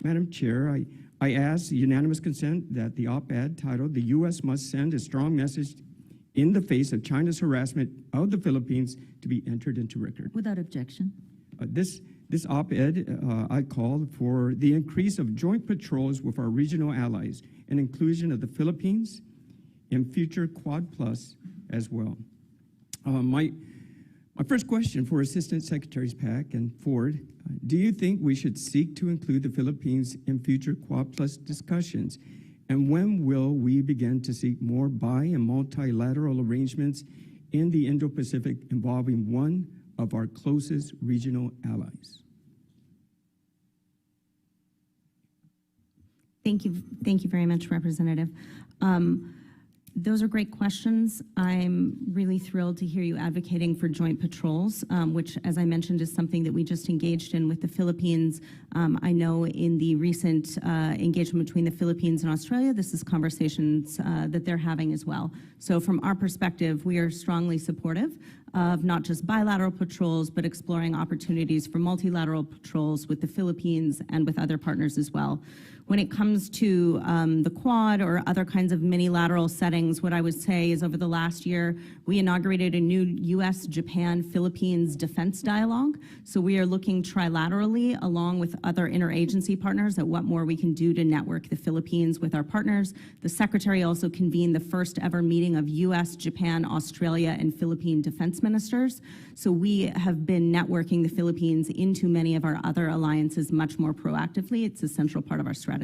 Madam Chair, I ask unanimous consent that the op-ed titled "The U.S. Must Send a Strong Message in the Face of China's Harassment of the Philippines" to be entered into record. Without objection. This op-ed, I called for the increase of joint patrols with our regional allies and inclusion of the Philippines in future Quad Plus as well. My first question for Assistant Secretaries Pack and Ford, do you think we should seek to include the Philippines in future Quad Plus discussions? And when will we begin to seek more bi- and multilateral arrangements in the Indo-Pacific involving one of our closest regional allies? Thank you very much, Representative. Those are great questions. I'm really thrilled to hear you advocating for joint patrols, which, as I mentioned, is something that we just engaged in with the Philippines. I know in the recent engagement between the Philippines and Australia, this is conversations that they're having as well. So from our perspective, we are strongly supportive of not just bilateral patrols, but exploring opportunities for multilateral patrols with the Philippines and with other partners as well. When it comes to the Quad or other kinds of mini-lateral settings, what I would say is over the last year, we inaugurated a new U.S., Japan, Philippines defense dialogue. So we are looking trilaterally along with other interagency partners at what more we can do to network the Philippines with our partners. The Secretary also convened the first ever meeting of U.S., Japan, Australia, and Philippine defense ministers. So we have been networking the Philippines into many of our other alliances much more proactively. It's a central part of our strategy.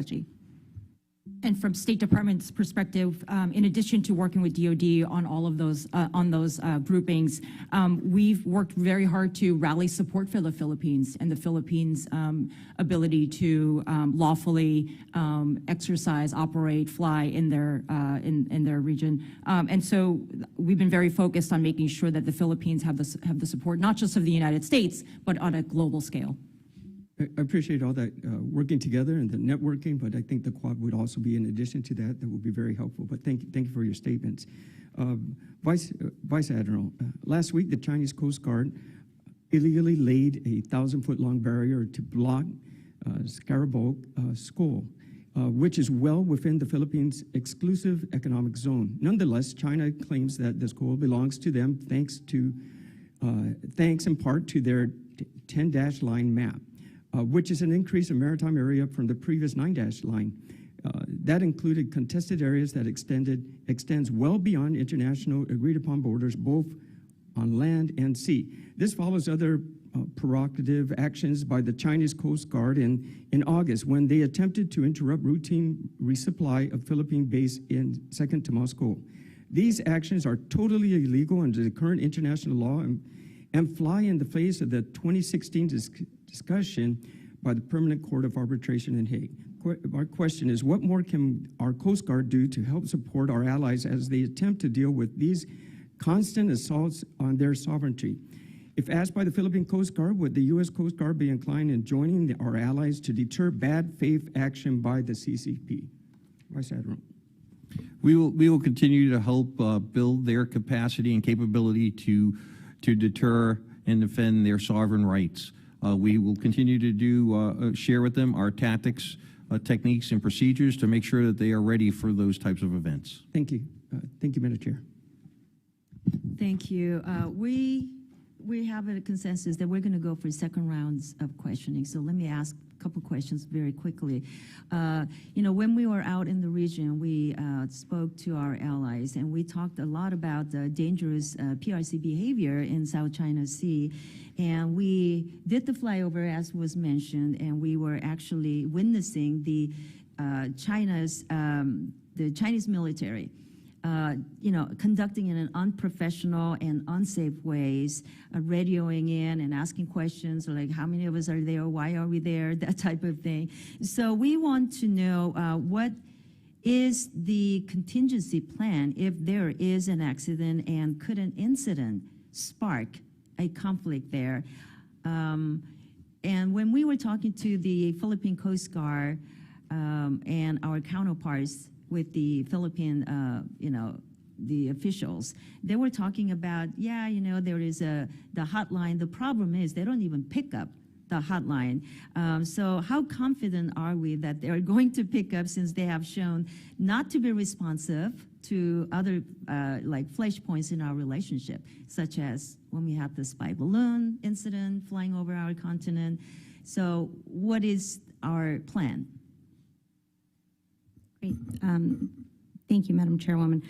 And from State Department's perspective, in addition to working with DoD on all of those groupings, we've worked very hard to rally support for the Philippines and the Philippines' ability to lawfully exercise, operate, fly in their region. And so we've been very focused on making sure that the Philippines have the support, not just of the United States, but on a global scale. I appreciate all that working together and the networking, but I think the Quad would also be in addition to that. That would be very helpful. But thank you for your statements. Vice Admiral, last week the Chinese Coast Guard illegally laid a 1,000-foot-long barrier to block Scarborough School, which is well within the Philippines' exclusive economic zone. Nonetheless, China claims that the school belongs to them thanks in part to their 10-dash line map. Which is an increase in maritime area from the previous 9-dash line. That included contested areas that extends well beyond international agreed-upon borders, both on land and sea. This follows other provocative actions by the Chinese Coast Guard in August when they attempted to interrupt routine resupply of Philippine base in second to Moscow. These actions are totally illegal under the current international law and fly in the face of the 2016 discussion by the Permanent Court of Arbitration in Hague. Our question is, what more can our Coast Guard do to help support our allies as they attempt to deal with these constant assaults on their sovereignty? If asked by the Philippine Coast Guard, would the U.S. Coast Guard be inclined in joining our allies to deter bad faith action by the CCP? Vice Admiral. We will continue to help build their capacity and capability to deter and defend their sovereign rights. We will continue to share with them our tactics, techniques, and procedures to make sure that they are ready for those types of events. Thank you. Thank you, Madam Chair. Thank you. We have a consensus that we're going to go for second rounds of questioning. So let me ask a couple questions very quickly. When we were out in the region, we spoke to our allies, and we talked a lot about the dangerous PRC behavior in South China Sea. And we did the flyover, as was mentioned, and we were actually witnessing the Chinese military conducting in an unprofessional and unsafe ways, radioing in and asking questions like, how many of us are there, why are we there, that type of thing. So we want to know what is the contingency plan if there is an accident, and could an incident spark a conflict there? And when we were talking to the Philippine Coast Guard and our counterparts with the Philippine, the officials, they were talking about, there is the hotline. The problem is they don't even pick up the hotline. So how confident are we that they're going to pick up, since they have shown not to be responsive to other like flashpoints in our relationship, such as when we had the spy balloon incident flying over our continent? So what is our plan? Great. Thank you, Madam Chairwoman.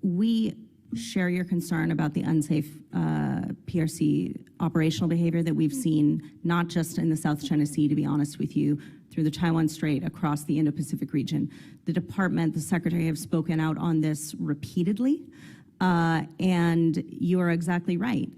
We share your concern about the unsafe PRC operational behavior that we've seen, not just in the South China Sea, to be honest with you, through the Taiwan Strait, across the Indo-Pacific region. The Department, the Secretary have spoken out on this repeatedly, and you are exactly right.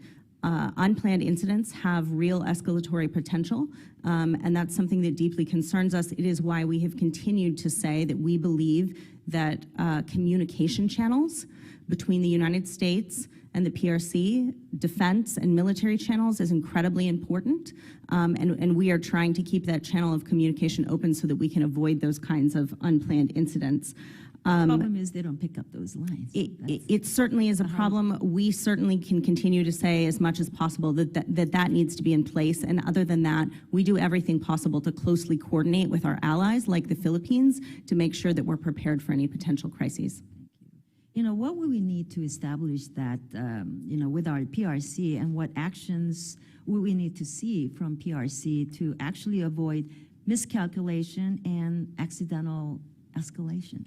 Unplanned incidents have real escalatory potential, and that's something that deeply concerns us. It is why we have continued to say that we believe that communication channels between the United States and the PRC, defense and military channels, is incredibly important, and we are trying to keep that channel of communication open so that we can avoid those kinds of unplanned incidents. The problem is they don't pick up those lines. It certainly is a problem. We certainly can continue to say as much as possible that needs to be in place. And other than that, we do everything possible to closely coordinate with our allies, like the Philippines, to make sure that we're prepared for any potential crises. What would we need to establish that, with our PRC, and what actions would we need to see from PRC to actually avoid miscalculation and accidental escalation?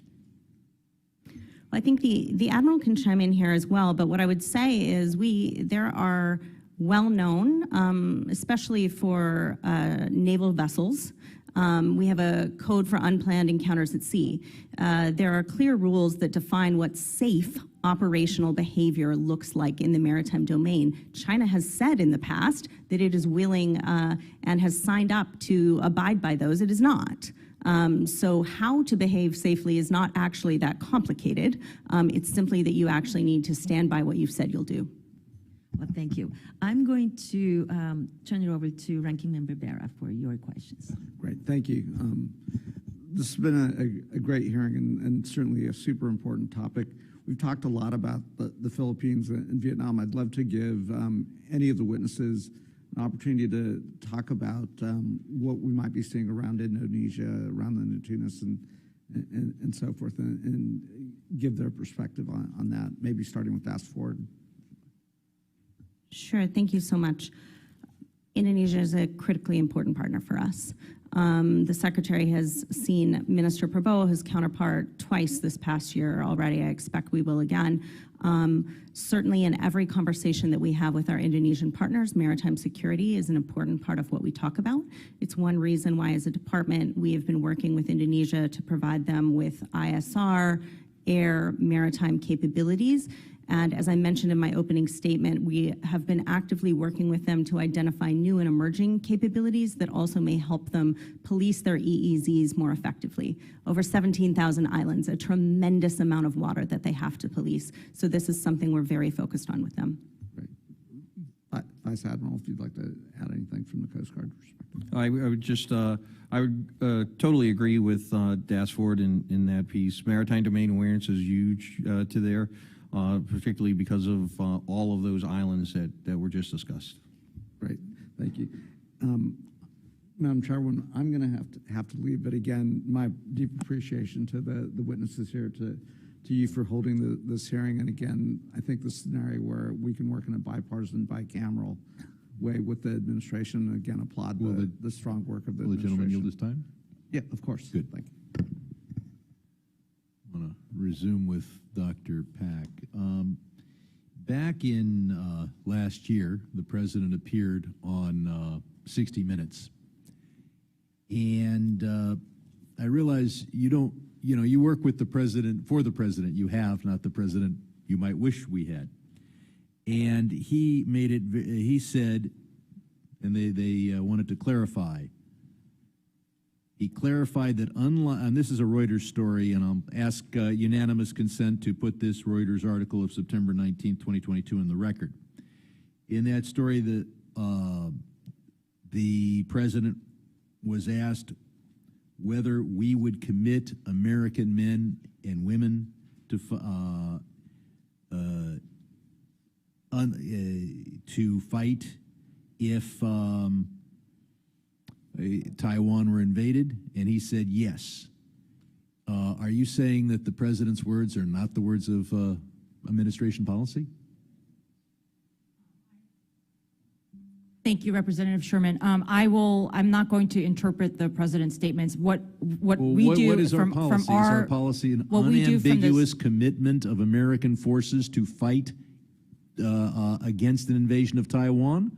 Well, I think the Admiral can chime in here as well, but what I would say is there are well-known, especially for naval vessels, We have a code for unplanned encounters at sea. There are clear rules that define what safe operational behavior looks like in the maritime domain. China has said in the past that it is willing and has signed up to abide by those. It is not. So how to behave safely is not actually that complicated. It's simply that you actually need to stand by what you've said you'll do. Well, thank you. I'm going to turn it over to Ranking Member Bera for your questions. Great, thank you. This has been a great hearing and certainly a super important topic. We've talked a lot about the Philippines and Vietnam. I'd love to give any of the witnesses an opportunity to talk about what we might be seeing around Indonesia, around the Natunas and so forth, and give their perspective on that, maybe starting with Dash Ford. Sure, thank you so much. Indonesia is a critically important partner for us. The Secretary has seen Minister Prabowo, his counterpart, twice this past year already. I expect we will again. Certainly in every conversation that we have with our Indonesian partners, maritime security is an important part of what we talk about. It's one reason why as a department we have been working with Indonesia to provide them with ISR, air, maritime capabilities. And as I mentioned in my opening statement, we have been actively working with them to identify new and emerging capabilities that also may help them police their EEZs more effectively. Over 17,000 islands, a tremendous amount of water that they have to police. So this is something we're very focused on with them. Great. Vice Admiral, if you'd like to add anything from the Coast Guard perspective. I would just, I would totally agree with Dasford in that piece. Maritime domain awareness is huge to there, particularly because of all of those islands that were just discussed. Great, thank you. Madam Chairwoman, I'm going to have to leave, but again, my deep appreciation to the witnesses here, to you for holding this hearing, and again, I think the scenario where we can work in a bipartisan, bicameral way with the administration, and again, applaud the strong work of the Will the administration. gentleman yield his time? Yeah, of course. Good. Thank you. I want to resume with Dr. Pack. Back in last year, the president appeared on 60 Minutes. And I realize you work with the president, for the president you have, not the president you might wish we had. And he made it, he said, and they wanted to clarify, he clarified that unlike, and this is a Reuters story, and I'll ask unanimous consent to put this Reuters article of September 19th, 2022 in the record. In that story, the president was asked whether we would commit American men and women to fight if Taiwan were invaded, and he said yes. Are you saying that the president's words are not the words of administration policy? Thank you, Representative Sherman. I'm not going to interpret the president's statements. What we do what is from our policy? Is our policy an unambiguous commitment of American forces to fight against an invasion of Taiwan?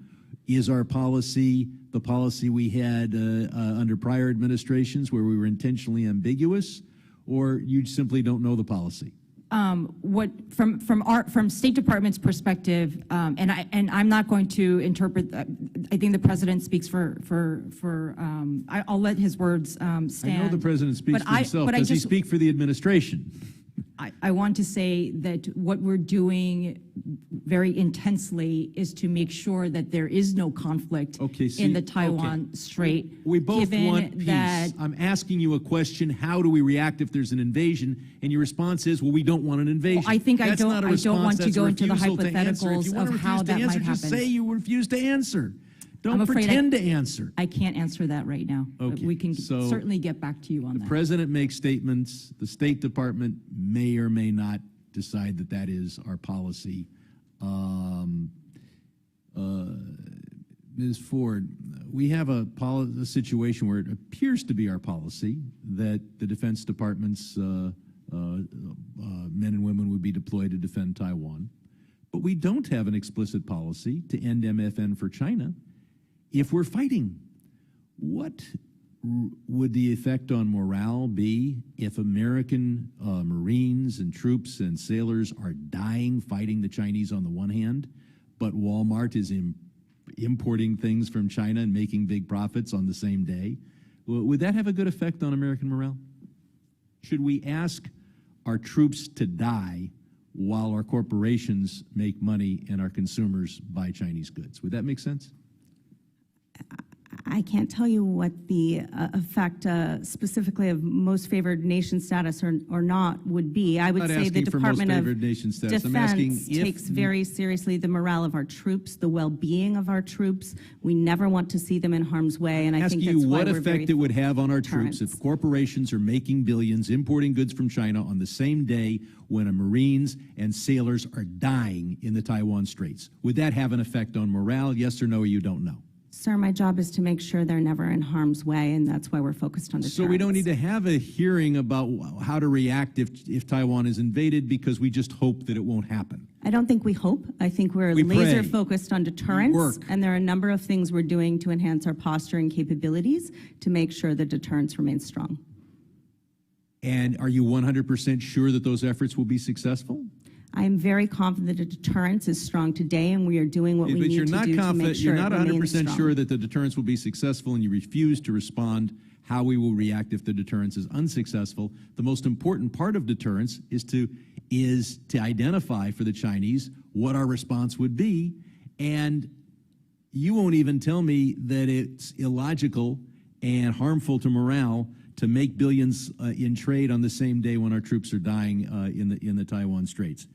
Is our policy the policy we had under prior administrations where we were intentionally ambiguous, or you simply don't know the policy? From State Department's perspective, and I'm not going to interpret. I think the president speaks I'll let his words stand. I know the president speaks for himself. Does he speak for the administration? I want to say that what we're doing very intensely is to make sure that there is no conflict in the Taiwan Strait. We both want peace. That I'm asking you a question: how do we react if there's an invasion? And your response is, "Well, we don't want an invasion." Well, I think that's I don't want to go into the hypotheticals of how that might happen. Just say you refuse to answer. Don't pretend to answer. I can't answer that right now. But we can certainly get back to you on that. The president makes statements. The State Department may or may not decide that that is our policy. Ms. Ford, we have a situation where it appears to be our policy that the Defense Department's men and women would be deployed to defend Taiwan. But we don't have an explicit policy to end MFN for China if we're fighting. What would the effect on morale be if American Marines and troops and sailors are dying fighting the Chinese on the one hand, but Walmart is importing things from China and making big profits on the same day? Would that have a good effect on American morale? Should we ask our troops to die while our corporations make money and our consumers buy Chinese goods? Would that make sense? I can't tell you what the effect specifically of most favored nation status or not would be. I would I'm not say the asking for most Department favored of nation status. I'm asking Defense if- takes very seriously the morale of our troops, the well-being of our troops. We never want to see them in harm's way, and I think Asking that's you why what we're very effect it would have on our troops deterrence. if corporations are making billions importing goods from China on the same day when Marines and sailors are dying in the Taiwan Straits. Would that have an effect on morale? Yes or no, or you don't know? Sir, my job is to make sure they're never in harm's way, and that's why we're focused on deterrence. So we don't need to have a hearing about how to react if Taiwan is invaded because we just hope that it won't happen. I don't think we hope. I think we're We laser pray. focused on deterrence, work. and there are a number of things we're doing to enhance our posture and capabilities to make sure the deterrence remains strong. And are you 100% sure that those efforts will be successful? I am very confident that deterrence is strong today, and we are doing what we But need you're to not do to make confident, sure you're not it remains 100% strong. sure that the deterrence will be successful, and you refuse to respond how we will react if the deterrence is unsuccessful. The most important part of deterrence is to identify for the Chinese what our response would be, and you won't even tell me that it's illogical and harmful to morale to make billions in trade on the same day when our troops are dying in the Taiwan Straits.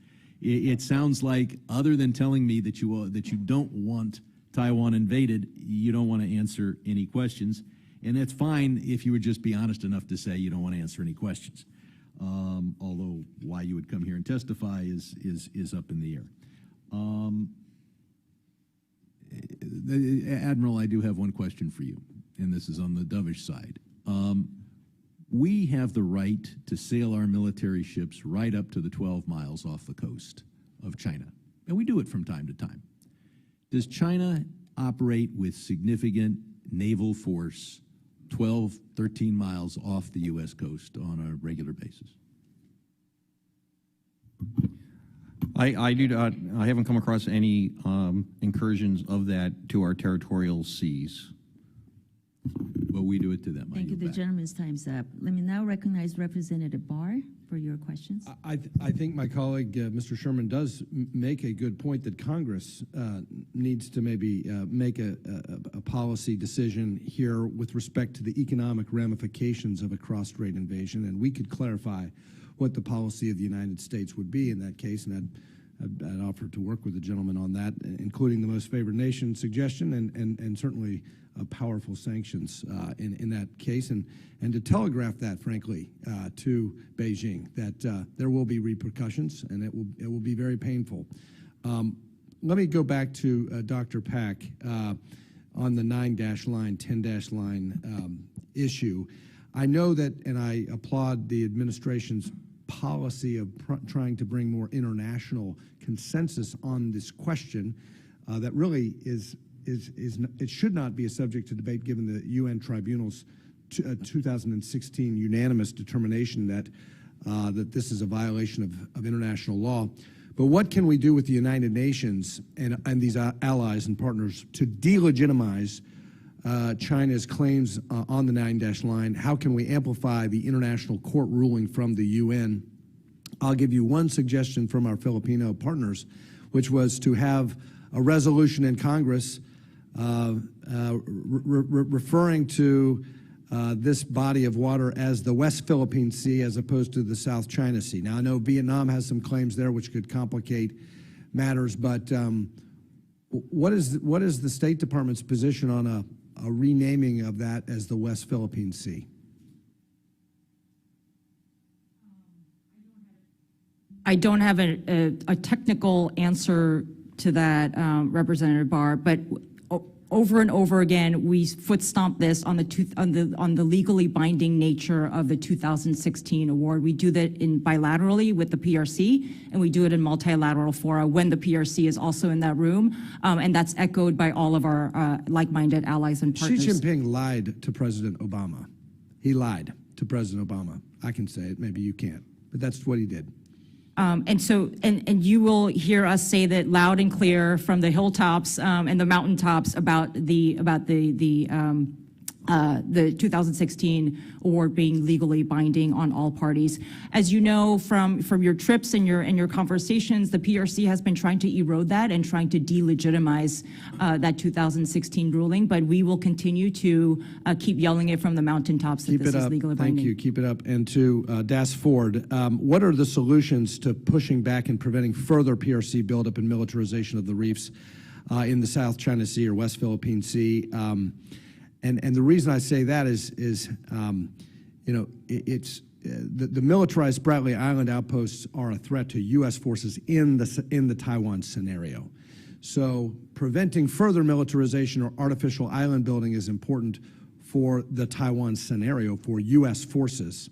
It sounds like, other than telling me that you don't want Taiwan invaded, you don't want to answer any questions, and that's fine if you would just be honest enough to say you don't want to answer any questions. Although why you would come here and testify is up in the air. Admiral, I do have one question for you, and this is on the dovish side. We have the right to sail our military ships right up to the 12 miles off the coast of China, and we do it from time to time. Does China operate with significant naval force 12, 13 miles off the U.S. coast on a regular basis? I do not. I haven't come across any incursions of that to our territorial seas. But we do it to them. I Thank you. yield The back. gentleman's time's up. Let me now recognize Representative Barr for your questions. I think my colleague, Mr. Sherman, does make a good point that Congress needs to maybe make a policy decision here with respect to the economic ramifications of a cross-strait invasion, and we could clarify what the policy of the United States would be in that case, and I'd offer to work with the gentleman on that, including the most favored nation suggestion and certainly powerful sanctions in that case, and to telegraph that, frankly, to Beijing, that there will be repercussions and it will be very painful. Let me go back to Dr. Pack on the 9-line, 10-line issue. I know that, and I applaud the administration's policy of trying to bring more international consensus on this question that really it should not be a subject to debate given the UN Tribunal's 2016 unanimous determination that this is a violation of international law. But what can we do with the United Nations and these allies and partners to delegitimize China's claims on the 9-line? How can we amplify the international court ruling from the UN? I'll give you one suggestion from our Filipino partners, which was to have a resolution in Congress referring to this body of water as the West Philippine Sea as opposed to the South China Sea. Now, I know Vietnam has some claims there which could complicate matters, but what is the State Department's position on a renaming of that as the West Philippine Sea? I don't have a technical answer to that, Representative Barr, but over and over again, we foot stomp this on the legally binding nature of the 2016 award. We do that bilaterally with the PRC, and we do it in multilateral fora when the PRC is also in that room, and that's echoed by all of our like-minded allies and partners. Xi Jinping lied to President Obama. He lied to President Obama. I can say it, maybe you can't, but that's what he did. And you will hear us say that loud and clear from the hilltops and the mountaintops about the 2016 award being legally binding on all parties. As you know from your trips and your conversations, the PRC has been trying to erode that and trying to delegitimize that 2016 ruling, but we will continue to keep yelling it from the mountaintops that this is legally binding. Thank you. Keep it up. And to Das Ford, what are the solutions to pushing back and preventing further PRC buildup and militarization of the reefs in the South China Sea or West Philippine Sea? And the reason I say that is you know, it's the militarized Spratly Island outposts are a threat to U.S. forces in the Taiwan scenario. So preventing further militarization or artificial island building is important for the Taiwan scenario for U.S. forces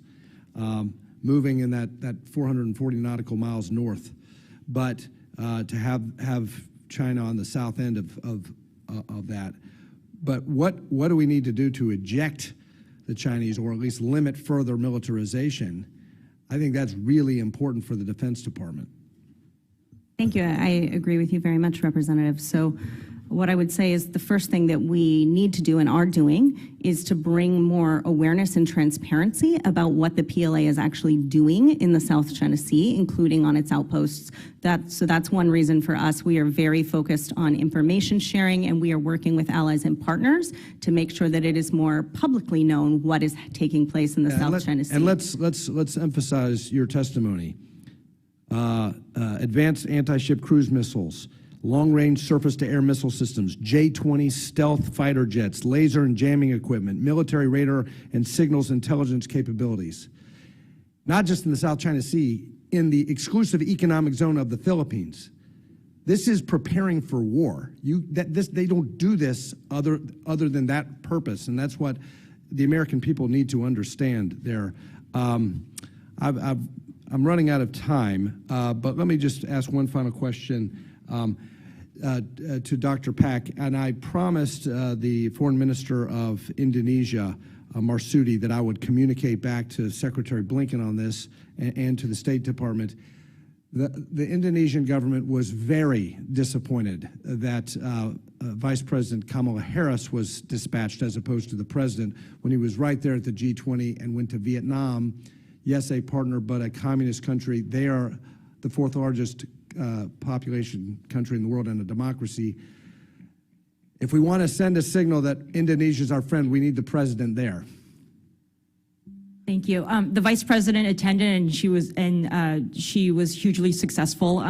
moving in that 440 nautical miles north. But to have China on the south end of that. But what do we need to do to eject the Chinese, or at least limit further militarization? I think that's really important for the Defense Department. Thank you. I agree with you very much, Representative. So what I would say is the first thing that we need to do and are doing is to bring more awareness and transparency about what the PLA is actually doing in the South China Sea, including on its outposts. So that's one reason for us. We are very focused on information sharing, and we are working with allies and partners to make sure that it is more publicly known what is taking place in the South China Sea. And let's emphasize your testimony. Advanced anti-ship cruise missiles, long-range surface-to-air missile systems, J-20 stealth fighter jets, laser and jamming equipment, military radar and signals intelligence capabilities. Not just in the South China Sea, in the exclusive economic zone of the Philippines. This is preparing for war. They don't do this other than that purpose, and that's what the American people need to understand there. I'm running out of time, but let me just ask one final question. To Dr. Pak, and I promised the Foreign Minister of Indonesia, Marsudi, that I would communicate back to Secretary Blinken on this and to the State Department. The Indonesian government was very disappointed that Vice President Kamala Harris was dispatched as opposed to the president when he was right there at the G20 and went to Vietnam. Yes, a partner, but a communist country. They are the fourth largest population country in the world and a democracy. If we want to send a signal that Indonesia is our friend, we need the president there. Thank you. The vice president attended, and she was hugely successful.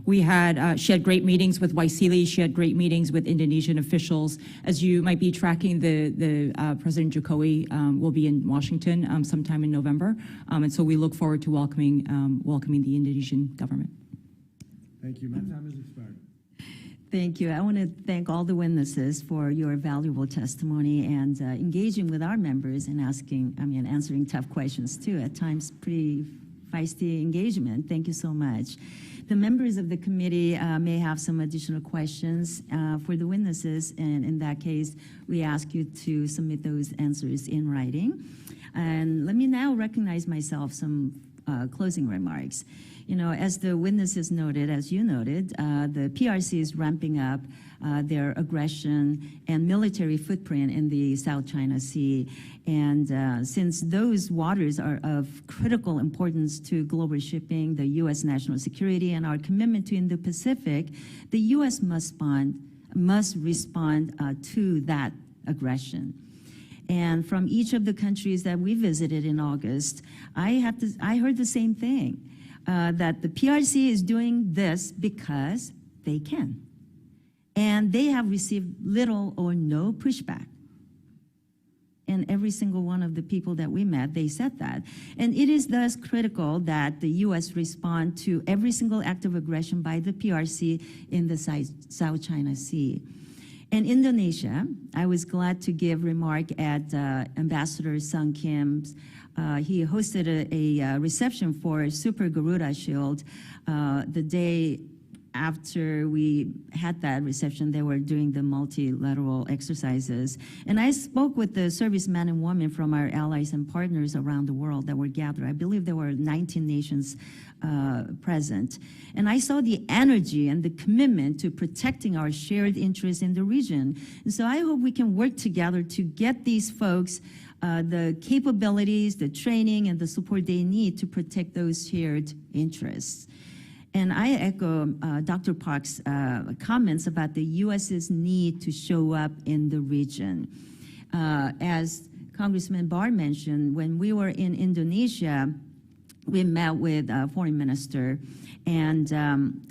She had great meetings with Waisili. She had great meetings with Indonesian officials. As you might be tracking, the President Jokowi will be in Washington sometime in November, and so we look forward to welcoming the Indonesian government. Thank you. My time has expired. Thank you. I want to thank all the witnesses for your valuable testimony and engaging with our members and answering tough questions too. At times, pretty feisty engagement. Thank you so much. The members of the committee may have some additional questions for the witnesses, and in that case, we ask you to submit those answers in writing. And let me now recognize myself some closing remarks. You know, as the witnesses noted, as you noted, the PRC is ramping up their aggression and military footprint in the South China Sea. And since those waters are of critical importance to global shipping, the U.S. national security, and our commitment to Indo-Pacific, the U.S. must respond to that aggression. And from each of the countries that we visited in August, I heard the same thing. That the PRC is doing this because they can. And they have received little or no pushback. And every single one of the people that we met, they said that. And it is thus critical that the U.S. respond to every single act of aggression by the PRC in the South China Sea. In Indonesia, I was glad to give remark at Ambassador Sung Kim's. He hosted a reception for Super Garuda Shield the day after we had that reception. They were doing the multilateral exercises. And I spoke with the servicemen and women from our allies and partners around the world that were gathered. I believe there were 19 nations present. And I saw the energy and the commitment to protecting our shared interests in the region. And so I hope we can work together to get these folks the capabilities, the training, and the support they need to protect those shared interests. And I echo Dr. Park's comments about the U.S.'s need to show up in the region. As Congressman Barr mentioned, when we were in Indonesia, we met with Foreign Minister, and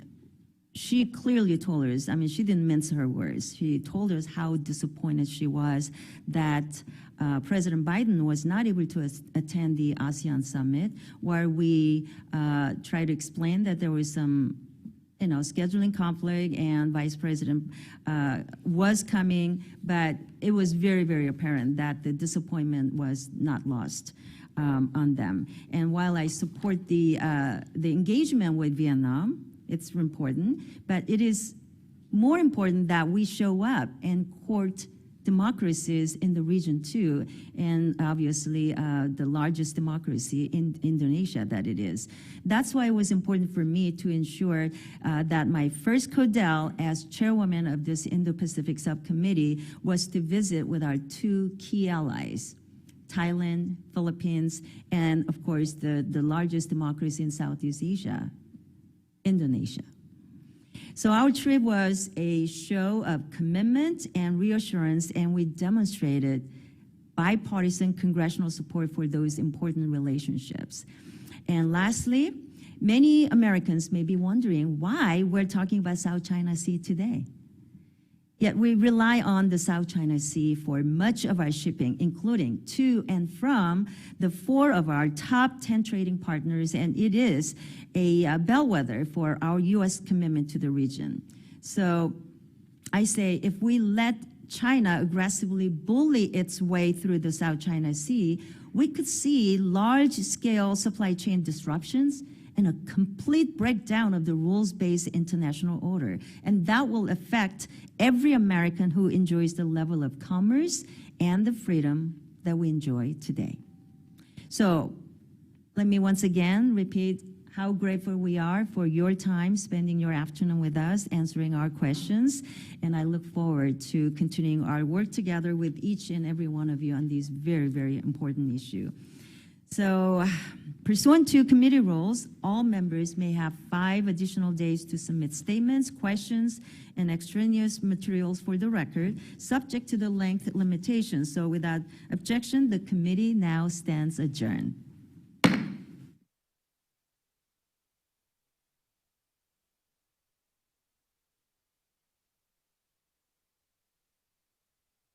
she clearly told us, I mean, she didn't mince her words. She told us how disappointed she was that President Biden was not able to attend the ASEAN summit, where we tried to explain that there was some, scheduling conflict, and Vice President was coming, but it was very, very apparent that the disappointment was not lost on them. And while I support the engagement with Vietnam, it's important, but it is more important that we show up and court democracies in the region too, and obviously the largest democracy in Indonesia that it is. That's why it was important for me to ensure that my first CODEL as chairwoman of this Indo-Pacific Subcommittee was to visit with our two key allies, Thailand, Philippines, and of course the largest democracy in Southeast Asia, Indonesia. So our trip was a show of commitment and reassurance, and we demonstrated bipartisan congressional support for those important relationships. And lastly, many Americans may be wondering why we're talking about South China Sea today. Yet we rely on the South China Sea for much of our shipping, including to and from the 4 of our top 10 trading partners, and it is a bellwether for our U.S. commitment to the region. So I say if we let China aggressively bully its way through the South China Sea, we could see large-scale supply chain disruptions and a complete breakdown of the rules-based international order. And that will affect every American who enjoys the level of commerce and the freedom that we enjoy today. So let me once again repeat how grateful we are for your time spending your afternoon with us, answering our questions. And I look forward to continuing our work together with each and every one of you on these very, very important issues. So, pursuant to committee rules, all members may have 5 additional days to submit statements, questions, and extraneous materials for the record, subject to the length limitations. So without objection, the committee now stands adjourned.